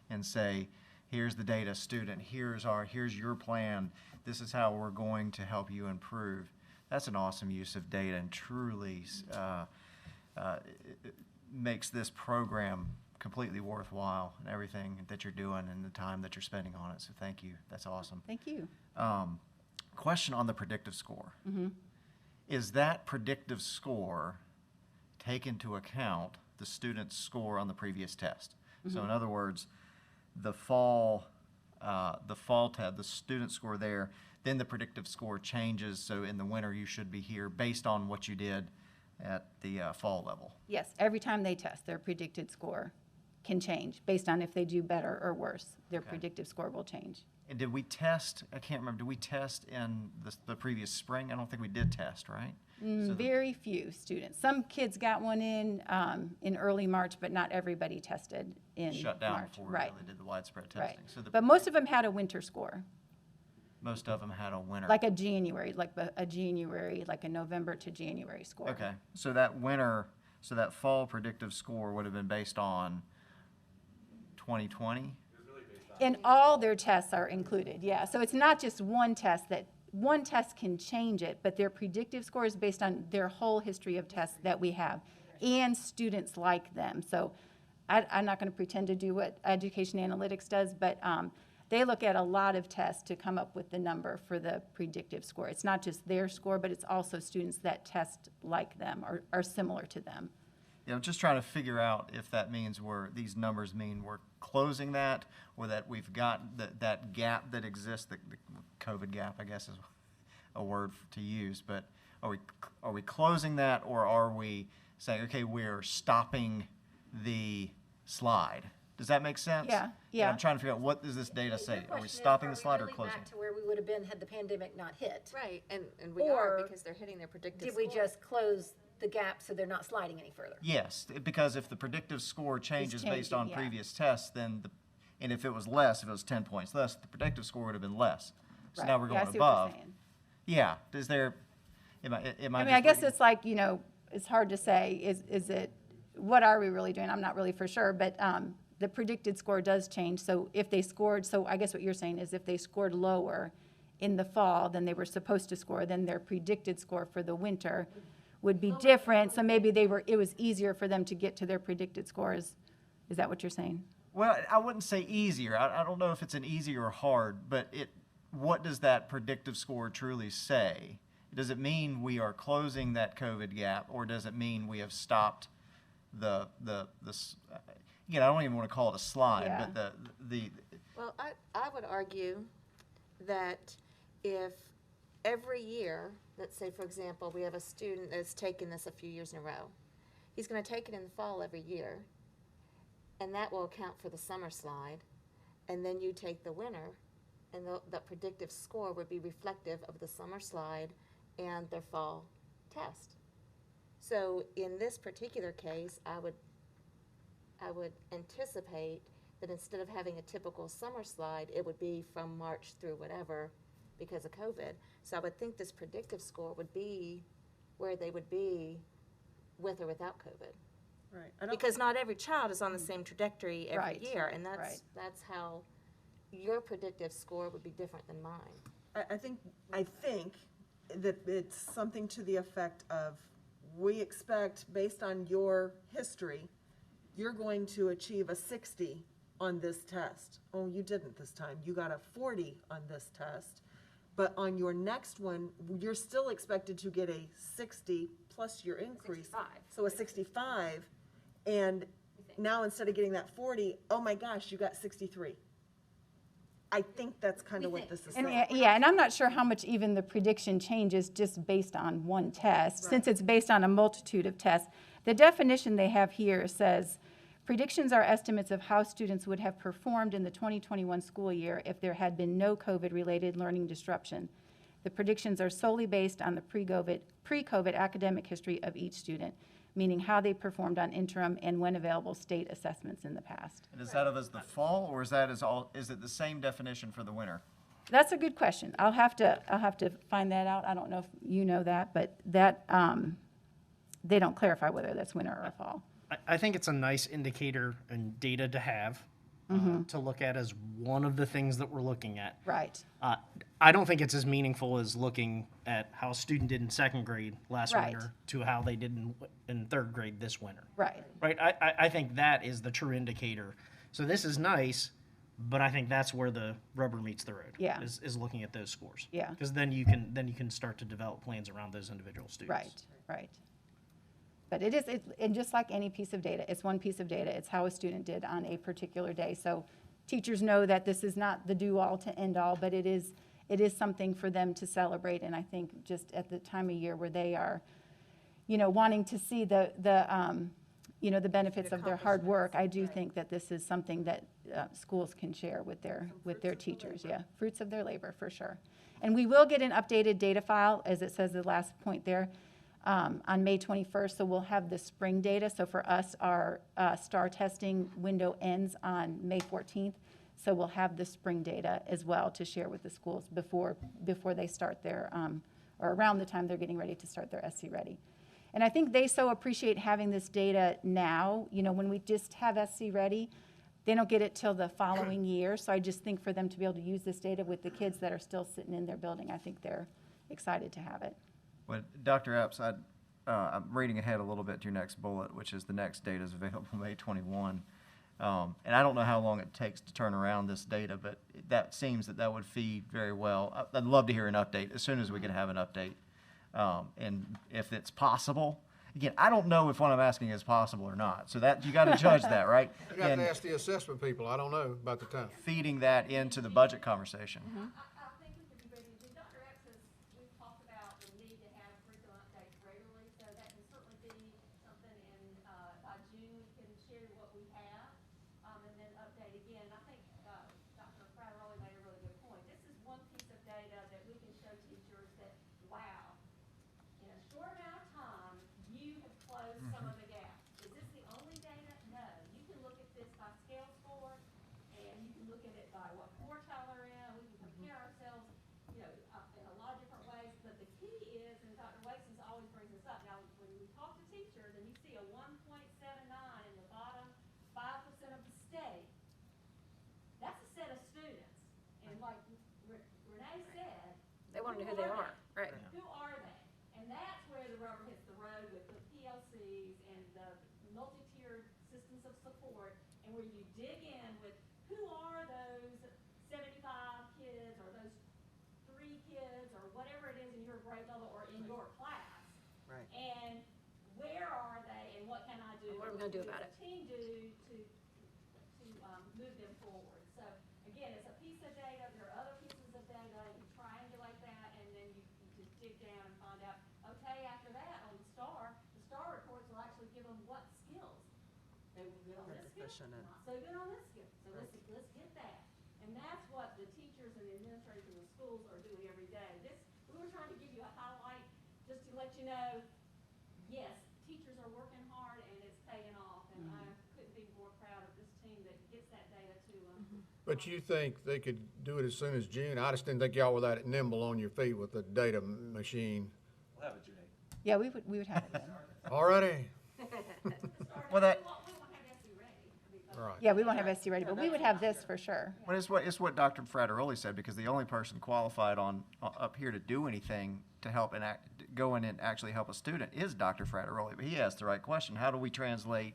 and say, here's the data, student, here's your plan, this is how we're going to help you improve. That's an awesome use of data, and truly it makes this program completely worthwhile and everything that you're doing and the time that you're spending on it. So thank you. That's awesome. Thank you. Question on the predictive score. Is that predictive score take into account the student's score on the previous test? So in other words, the fall tab, the student score there, then the predictive score changes. So in the winter, you should be here based on what you did at the fall level. Yes, every time they test, their predicted score can change based on if they do better or worse. Their predictive score will change. And did we test, I can't remember, did we test in the previous spring? I don't think we did test, right? So Very few students. Some kids got one in early March, but not everybody tested in shut down March. before we Right. really did the widespread Right. testing. So But most of them had a winter score, most of them had a winter. like a January, like a November to January score. Okay, so that fall predictive score would have been based on 2020? And all their tests are included, yeah. So it's not just one test one test can change it, but their predictive score is based on their whole history of tests that we have and students like them. So I'm not going to pretend to do what education analytics does, but they look at a lot of tests to come up with the number for the predictive score. It's not just their score, but it's also students that test like them or are similar to them. Yeah, I'm just trying to figure out if that means these numbers mean we're closing that, or that we've got that gap that exists, the COVID gap, I guess is a word to use, but are we closing that, or are we saying, okay, we're stopping the slide? Does that make sense? Yeah. I'm trying to figure out, what does this data say? Are we stopping the slide or closing? Back to where we would have been had the pandemic not hit? Right, and we are, because they're hitting their predictive Did we score. just close the gap so they're not sliding any further? Yes, because if the predictive score changes based on changing, yeah. previous tests, then and if it was less, if it was 10 points less, the predictive score would have been less. So Right. now we're Yeah, I going see what you're above. saying. Yeah, am I I mean, I just guess reading- it's like, it's hard to say, is it, what are we really doing? I'm not really for sure, but the predicted score does change. So if they scored, so I guess what you're saying is if they scored lower in the fall than they were supposed to score, then their predicted score for the winter would be different. So maybe it was easier for them to get to their predicted scores. Is that what you're saying? Well, I wouldn't say easier. I don't know if it's an easy or hard, but what does that predictive score truly say? Does it mean we are closing that COVID gap, or does it mean we have stopped I don't even want to call it a slide, Yeah. but the Well, I would argue that if every year, let's say, for example, we have a student that's taken this a few years in a row, he's going to take it in the fall every year, and that will account for the summer slide, and then you take the winter, and the predictive score would be reflective of the summer slide and their fall test. So in this particular case, I would anticipate that instead of having a typical summer slide, it would be from March through whatever because of COVID. So I would think this predictive score would be where they would be with or without COVID. Right. Because not every child is on the same trajectory every Right. year, and that's Right. that's how your predictive score would be different than mine. I think that it's something to the effect of we expect, based on your history, you're going to achieve a 60 on this test. Oh, you didn't this time. You got a 40 on this test. But on your next one, you're still expected to get a 60 plus your increase. 65. So a 65, and now instead of getting that 40, oh my gosh, you got 63. I think that's kind of what this is And, saying. yeah, and I'm not sure how much even the prediction changes just based on one test, since it's based on a multitude of tests. The definition they have here says, predictions are estimates of how students would have performed in the 2021 school year if there had been no COVID-related learning disruption. The predictions are solely based on the pre-COVID academic history of each student, meaning how they performed on interim and when available state assessments in the past. And is that of as the fall, or is that is it the same definition for the winter? That's a good question. I'll have to find that out. I don't know if you know that, but that, they don't clarify whether that's winter or fall. I think it's a nice indicator and data to have, to look at as one of the things that we're looking at. Right. I don't think it's as meaningful as looking at how a student did in second grade last Right. winter to how they did in third grade this winter. Right. Right? I think that is the true indicator. So this is nice, but I think that's where the rubber meets the road. Yeah. Is looking at those scores. Yeah. Because then you can start to develop plans around those individual students. Right. But and just like any piece of data, it's one piece of data. It's how a student did on a particular day. So teachers know that this is not the do-all to end-all, but it is something for them to celebrate. And I think just at the time of year where they are, wanting to see the benefits of their hard work, I do think that this is something that schools can share with their teachers. Yeah, fruits of their labor, for sure. And we will get an updated data file, as it says the last point there, on May 21st, so we'll have the spring data. So for us, our STAR testing window ends on May 14th, so we'll have the spring data as well to share with the schools before they start their, or around the time they're getting ready to start their SC Ready. And I think they so appreciate having this data now. When we just have SC Ready, they don't get it till the following year. So I just think for them to be able to use this data with the kids that are still sitting in their building, I think they're excited to have it. Well, Dr. Epps, I'm reading ahead a little bit to your next bullet, which is the next data is available May 21. And I don't know how long it takes to turn around this data, but that seems that would feed very well. I'd love to hear an update as soon as we can have an update. And if it's possible, again, I don't know if what I'm asking is possible or not. So that you got to judge that, right? You got to ask the assessment people. I don't know about the time. Feeding that into the budget conversation. I think we could be ready. Dr. X we've talked about the need to have curriculum updates regularly, so that can certainly be something by June we can share what we have, and then update again. And I think Dr. Frattaroli made a really good point. This is one piece of data that we can show teachers that, wow, in a short amount of time, you have closed some of the gaps. Is this the only data? No. You can look at this by scale score, and you can look at it by what quartile they're in. We can compare ourselves, in a lot of different ways. But the key is, and Dr. Wakeson always brings this up, now when we talk to teachers and you see a 1.79 in the bottom 5% of the state, that's a set of students. And like Renee said, They want to know who they are, right? who are they? And that's where the rubber hits the road with the PLCs and the multi-tiered systems of support, and where you dig in with who are those 75 kids or those 3 kids or whatever it is in your grade level or in your class. Right. And where are they and what can I do? And what are we gonna do about What does the team do to move them forward? So again, it's a piece of data. There are other pieces of data. You triangulate that, and then you just dig down and find out. Okay, after that on the STAR reports will actually give them what skills they were good on They're this skill, deficient in. not so good on this skill. So let's get that. And that's what the teachers and the administrators in the schools are doing every day. We were trying to give you a highlight just to let you know, yes, teachers are working hard and it's paying off. And I couldn't be more proud of this team that gets that data to them. But you think they could do it as soon as June? I just didn't think y'all were that nimble on your feet with the data machine. We'll have it June 8th. Yeah, we would have it then. Already? Well, that, We won't have SC ready. All right. Yeah, we won't have SC Ready, but we would have this for sure. well, it's what Dr. Frattaroli said, because the only person qualified up here to do anything to help go in and actually help a student is Dr. Frateroli, but he asked the right question. How do we translate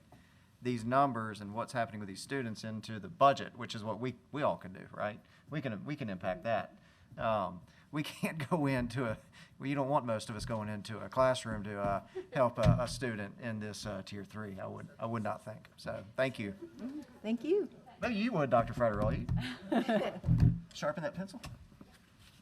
these numbers and what's happening with these students into the budget, which is what we all can do, right? We can impact that. We can't go into you don't want most of us going into a classroom to help a student in this tier 3. I would not think. So thank you. Thank you. Maybe you would, Dr. Frateroli. Sharpen that pencil.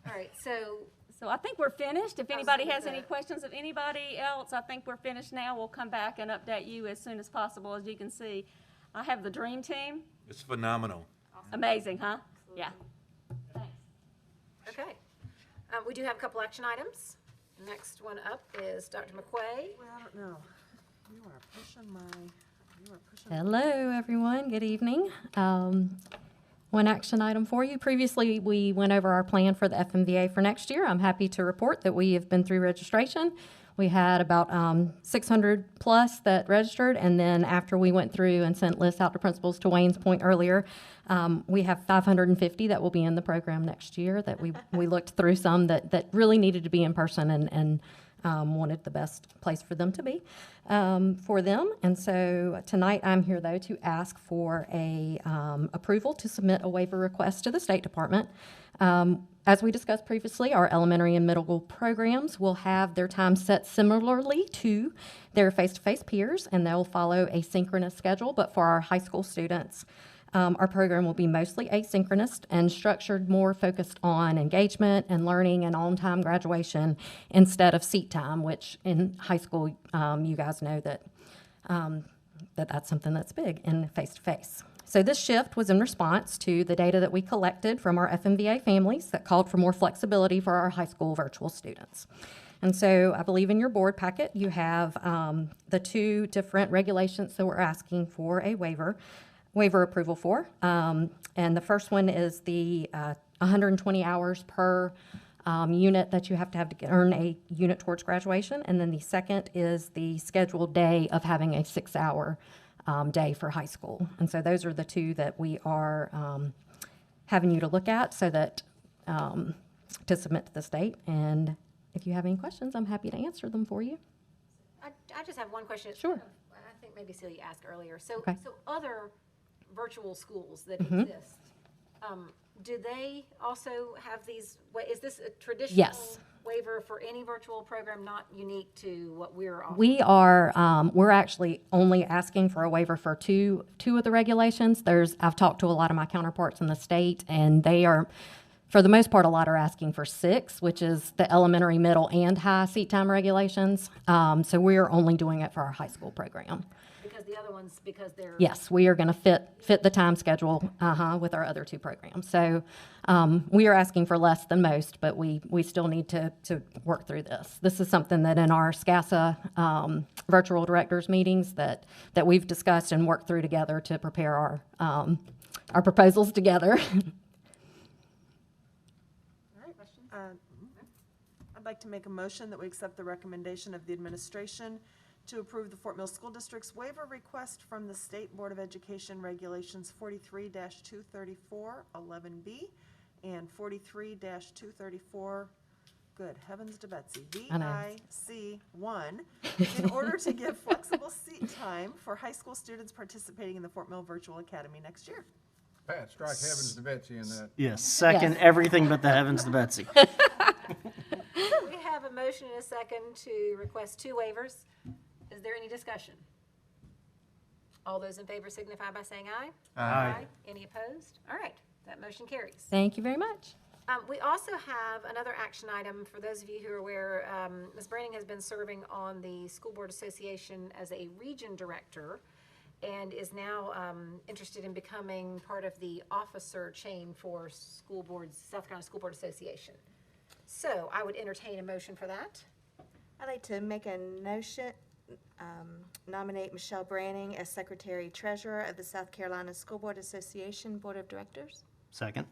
All right, so So I think we're finished. If anybody has any questions of anybody else, I think we're finished now. We'll come back and update you as soon as possible. As you can see, I have the dream team. It's phenomenal. Amazing, huh? Yeah. okay. We do have a couple action items. Next one up is Dr. McQuay. Well, I don't know. You are pushing my. Hello, everyone. Good evening. One action item for you. Previously, we went over our plan for the FMVA for next year. I'm happy to report that we have been through registration. We had about 600 plus that registered, and then after we went through and sent lists out to principals, to Wayne's point earlier, we have 550 that will be in the program next year. That we looked through some that really needed to be in person and wanted the best place for them to be for them. And so tonight I'm here, though, to ask for a approval to submit a waiver request to the State Department. As we discussed previously, our elementary and middle programs will have their time set similarly to their face-to-face peers, and they'll follow a synchronous schedule. But for our high school students, our program will be mostly asynchronous and structured more focused on engagement and learning and on-time graduation instead of seat time, which in high school, you guys know that that's something that's big in face-to-face. So this shift was in response to the data that we collected from our FMVA families that called for more flexibility for our high school virtual students. And so I believe in your board packet, you have the two different regulations that we're asking for a waiver approval for. And the first one is the 120 hours per unit that you have to earn a unit towards graduation. And then the second is the scheduled day of having a 6-hour day for high school. And so those are the two that we are having you to look at so that to submit to the state. And if you have any questions, I'm happy to answer them for you. I just have one question. It's Sure. kind of, I think maybe Celia asked earlier. So, Okay. so other virtual schools that Mhm. exist, do they also have these? Is this a traditional Yes. waiver for any virtual program, not unique to what we're offering? We are, we're actually only asking for a waiver for two of the regulations. I've talked to a lot of my counterparts in the state, and they are, for the most part, a lot are asking for 6, which is the elementary, middle, and high seat time regulations. So we are only doing it for our high school program. Because the other ones, because they're. Yes, we are going to fit the time schedule with our other 2 programs. So we are asking for less than most, but we still need to work through this. This is something that in our SCASA virtual directors meetings that we've discussed and worked through together to prepare our proposals together. I'd like to make a motion that we accept the recommendation of the administration to approve the Fort Mill School District's waiver request from the State Board of Education Regulations 43-234 11B and 43-234, good heavens to Betsy, I know. VIC1, in order to give flexible seat time for high school students participating in the Fort Mill Virtual Academy next year. Pat, strike heavens to Betsy in that. Yes, second Yes. everything but the heavens to Betsy. We have a motion and a second to request 2 waivers. Is there any discussion? All those in favor signify by saying aye. Aye. Any opposed? All right, that motion carries. Thank you very much. We also have another action item for those of you who are aware. Ms. Branning has been serving on the School Board Association as a region director and is now interested in becoming part of the officer chain for school boards, South Carolina School Board Association. So I would entertain a motion for that. I'd like to make a notion, nominate Michelle Branning as Secretary Treasurer of the South Carolina School Board Association Board of Directors. Second.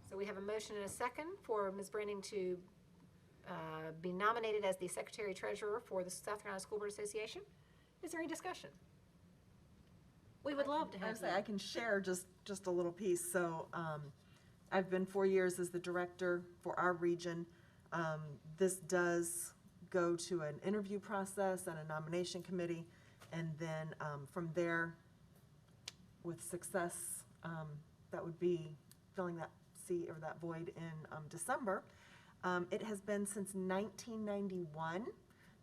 So we have a motion and a second for Ms. Branning to be nominated as the Secretary Treasurer for the South Carolina School Board Association. Is there any discussion? We would love to have I can share just a little piece. So I've been 4 years as the director for our region. This does go to an interview process and a nomination committee, and then from there, with success, that would be filling that seat or that void in December. It has been since 1991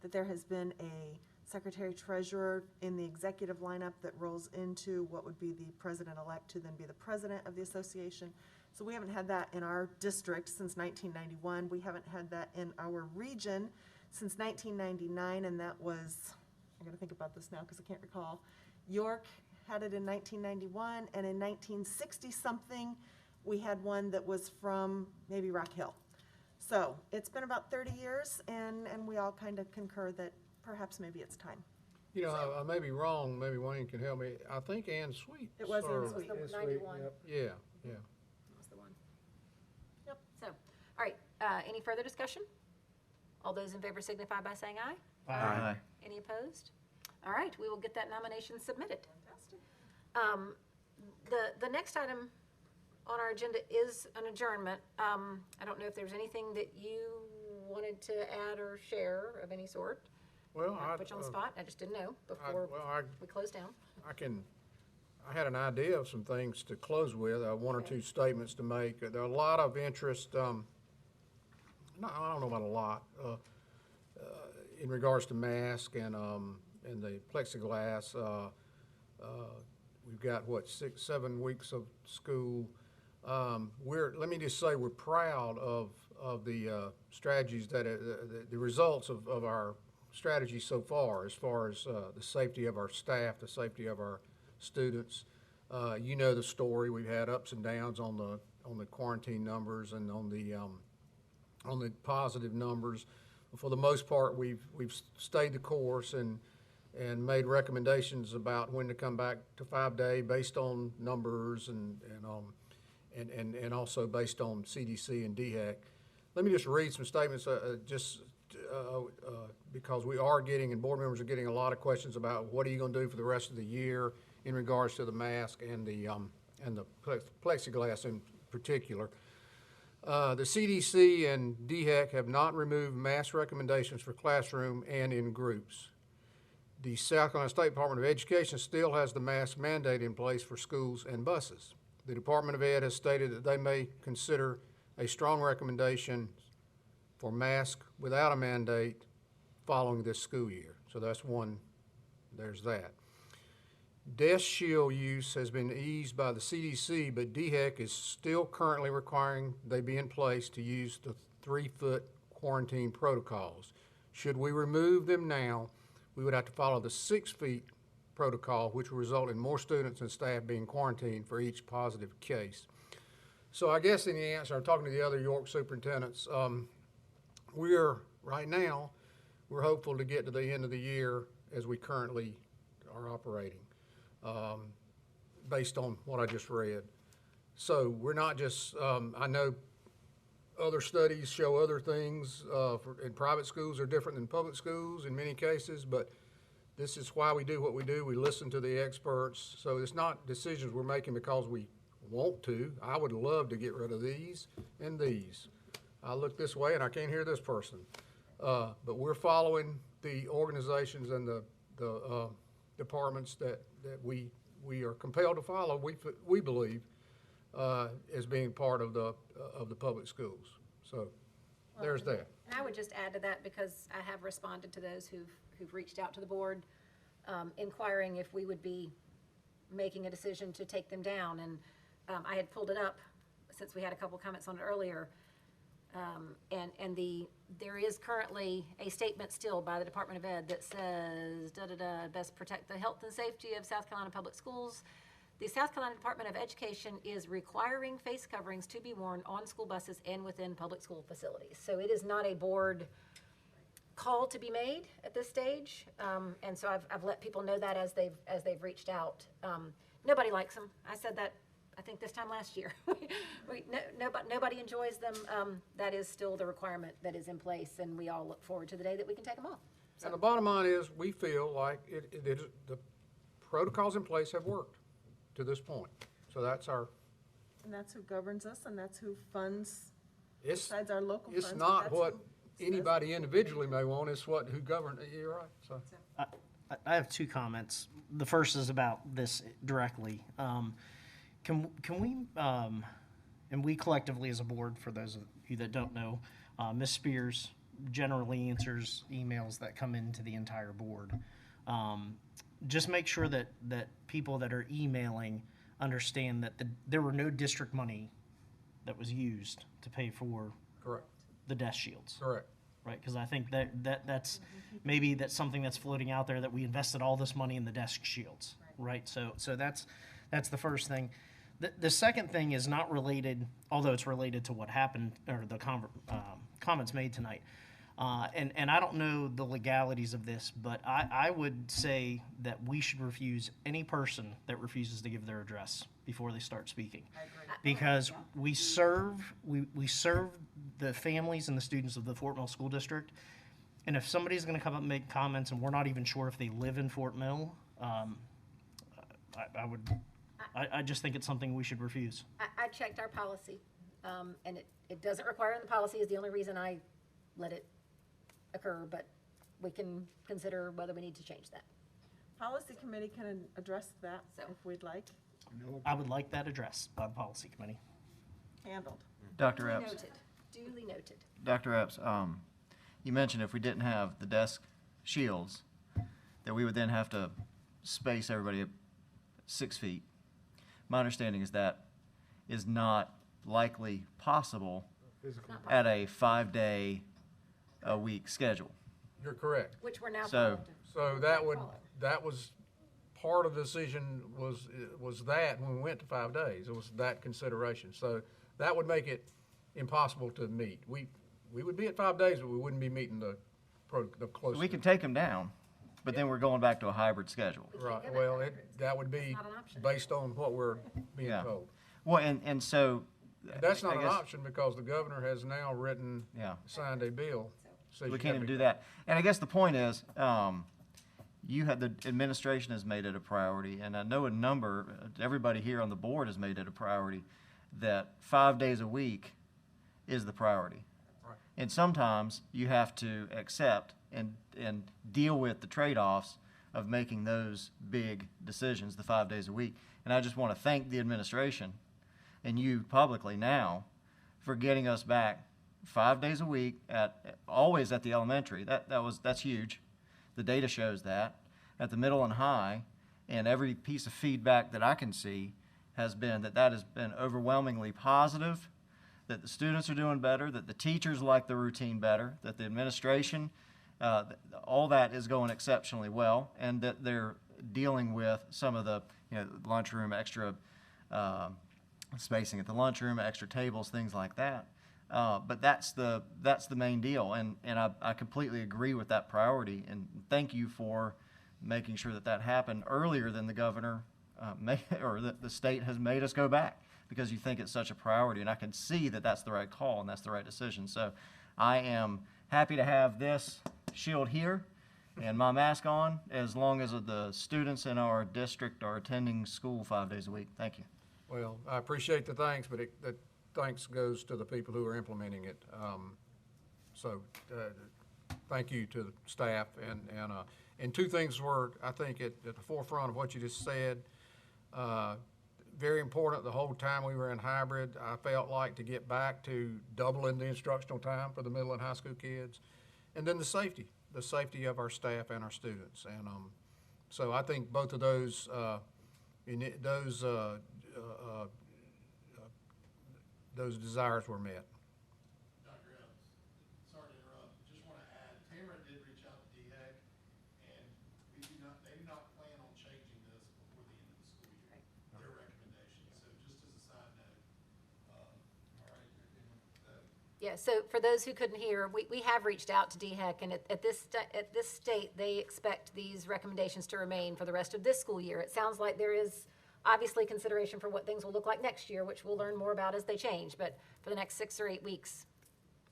that there has been a secretary-treasurer in the executive lineup that rolls into what would be the president-elect to then be the president of the association. So we haven't had that in our district since 1991. We haven't had that in our region since 1999, and that was, I gotta think about this now because I can't recall. York had it in 1991, and in 1960-something, we had one that was from maybe Rock Hill. So it's been about 30 years, and we all kind of concur that perhaps maybe it's time. You know, I may be wrong, maybe Wayne can help me. I think Ann Sweet. It was Ann served. Sweet. It was the 91. Yeah, yeah. That was the one. Yep. So, all right, any further discussion? All those in favor signify by saying aye. Aye. Any opposed? All right, we will get that nomination submitted. Fantastic. The next item on our agenda is an adjournment. I don't know if there's anything that you wanted to add or share of any sort. Well, Not put you on the spot, I just didn't know before we close down. I had an idea of some things to close with, one or two statements to make. There are a lot of interest, I don't know about a lot, in regards to mask and the plexiglass. We've got, what, 6-7 weeks of school. Let me just say, we're proud of the strategies that, the results of our strategy so far as the safety of our staff, the safety of our students. You know the story. We've had ups and downs on the quarantine numbers and on the positive numbers. For the most part, we've stayed the course and made recommendations about when to come back to 5-day based on numbers and also based on CDC and DHEC. Let me just read some statements because we are getting, and board members are getting, a lot of questions about what are you going to do for the rest of the year in regards to the mask and the plexiglass in particular. The CDC and DHEC have not removed mask recommendations for classroom and in groups. The South Carolina State Department of Education still has the mask mandate in place for schools and buses. The Department of Ed has stated that they may consider a strong recommendation for masks without a mandate following this school year. So that's one, there's that. Desk shield use has been eased by the CDC, but DHEC is still currently requiring they be in place to use the 3-foot quarantine protocols. Should we remove them now, we would have to follow the 6 feet protocol, which will result in more students and staff being quarantined for each positive case. So I guess in the answer, I'm talking to the other York superintendents, right now, we're hopeful to get to the end of the year as we currently are operating, based on what I just read. So we're not just, I know other studies show other things, and private schools are different than public schools in many cases, but this is why we do what we do. We listen to the experts. So it's not decisions we're making because we want to. I would love to get rid of these and these. I look this way and I can't hear this person. But we're following the organizations and the departments that we are compelled to follow, we believe, as being part of the public schools. So there's that. And I would just add to that, because I have responded to those who've reached out to the board, inquiring if we would be making a decision to take them down. And I had pulled it up since we had a couple comments on it earlier. There is currently a statement still by the Department of Ed that says, best protect the health and safety of South Carolina public schools. The South Carolina Department of Education is requiring face coverings to be worn on school buses and within public school facilities. So it is not a board call to be made at this stage. And so I've let people know that as they've reached out. Nobody likes them. I said that, I think, this time last year. Nobody enjoys them. That is still the requirement that is in place, and we all look forward to the day that we can take them off. So. And the bottom line is, we feel like the protocols in place have worked to this point. So that's our... And that's who governs us, and that's who funds, besides our local funds. It's not what anybody individually may want, it's who govern, you're right, so. I have two comments. The first is about this directly. Can we, and we collectively as a board, for those of you that don't know, Ms. Spears generally answers emails that come into the entire board. Just make sure that people that are emailing understand that there were no district money that was used to pay for Correct. the desk shields. Correct. Right, because I think that's maybe that's something that's floating out there, that we invested all this money in the desk shields, right? So that's the first thing. The second thing is not related, although it's related to what happened, or the comments made tonight. And I don't know the legalities of this, but I would say that we should refuse any person that refuses to give their address before they start speaking. I agree. Because we serve the families and the students of the Fort Mill School District. And if somebody's gonna come up and make comments and we're not even sure if they live in Fort Mill, I just think it's something we should refuse. I checked our policy, and it doesn't require in the policy, is the only reason I let it occur, but we can consider whether we need to change that. Policy committee can address that So- if we'd like. I would like that addressed by the policy committee. Handled. Dr. Duly Epps, noted. Duly noted. Dr. Epps, you mentioned if we didn't have the desk shields, that we would then have to space everybody at 6 feet. My understanding is that is not likely possible at a 5-day-a-week schedule. You're correct. Which we're now. So- So that was part of the decision was that when we went to 5 days, it was that consideration. So that would make it impossible to meet. We would be at 5 days, but we wouldn't be meeting the close. We can take them down, but then we're going back to a hybrid schedule. Right, well, that would be not an option. based on what we're being Yeah. told. Well, and so. That's I not an guess option because the governor has now signed a bill. Says We you can't gotta even be- do that. And I guess the point is, the administration has made it a priority, and I know everybody here on the board has made it a priority, that 5 days a week is the priority. Right. And sometimes you have to accept and deal with the trade-offs of making those big decisions, the 5 days a week. And I just want to thank the administration and you publicly now for getting us back 5 days a week always at the elementary. That's huge. The data shows that. At the middle and high, and every piece of feedback that I can see has been that has been overwhelmingly positive, that the students are doing better, that the teachers like the routine better, that the administration, all that is going exceptionally well, and that they're dealing with some of the lunchroom, extra spacing at the lunchroom, extra tables, things like that. But that's the main deal, and I completely agree with that priority, and thank you for making sure that happened earlier than the governor or the state has made us go back, because you think it's such a priority, and I can see that that's the right call and that's the right decision. So I am happy to have this shield here and my mask on as long as the students in our district are attending school 5 days a week. Thank you. Well, I appreciate the thanks, but the thanks goes to the people who are implementing it. Thank you to the staff, and two things were, I think, at the forefront of what you just said. Very important, the whole time we were in hybrid, I felt like to get back to doubling the instructional time for the middle and high school kids. And then the safety of our staff and our students. And so I think both of those desires were met. Dr. Evans, sorry to interrupt, just want to add, Tamara did reach out to DHEC, and they do not plan on changing this before the end of the school year, their recommendation. So just as a side note, all right, you're good with that. Yeah, so for those who couldn't hear, we have reached out to DHEC, and at this state, they expect these recommendations to remain for the rest of this school year. It sounds like there is obviously consideration for what things will look like next year, which we'll learn more about as they change, but for the next 6 or 8 weeks,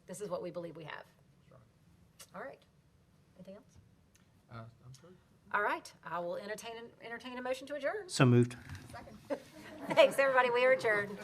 this is what we believe we have. All right. Anything else? I'm good. All right, I will entertain a motion to adjourn. So moved. Thanks, everybody, we are adjourned.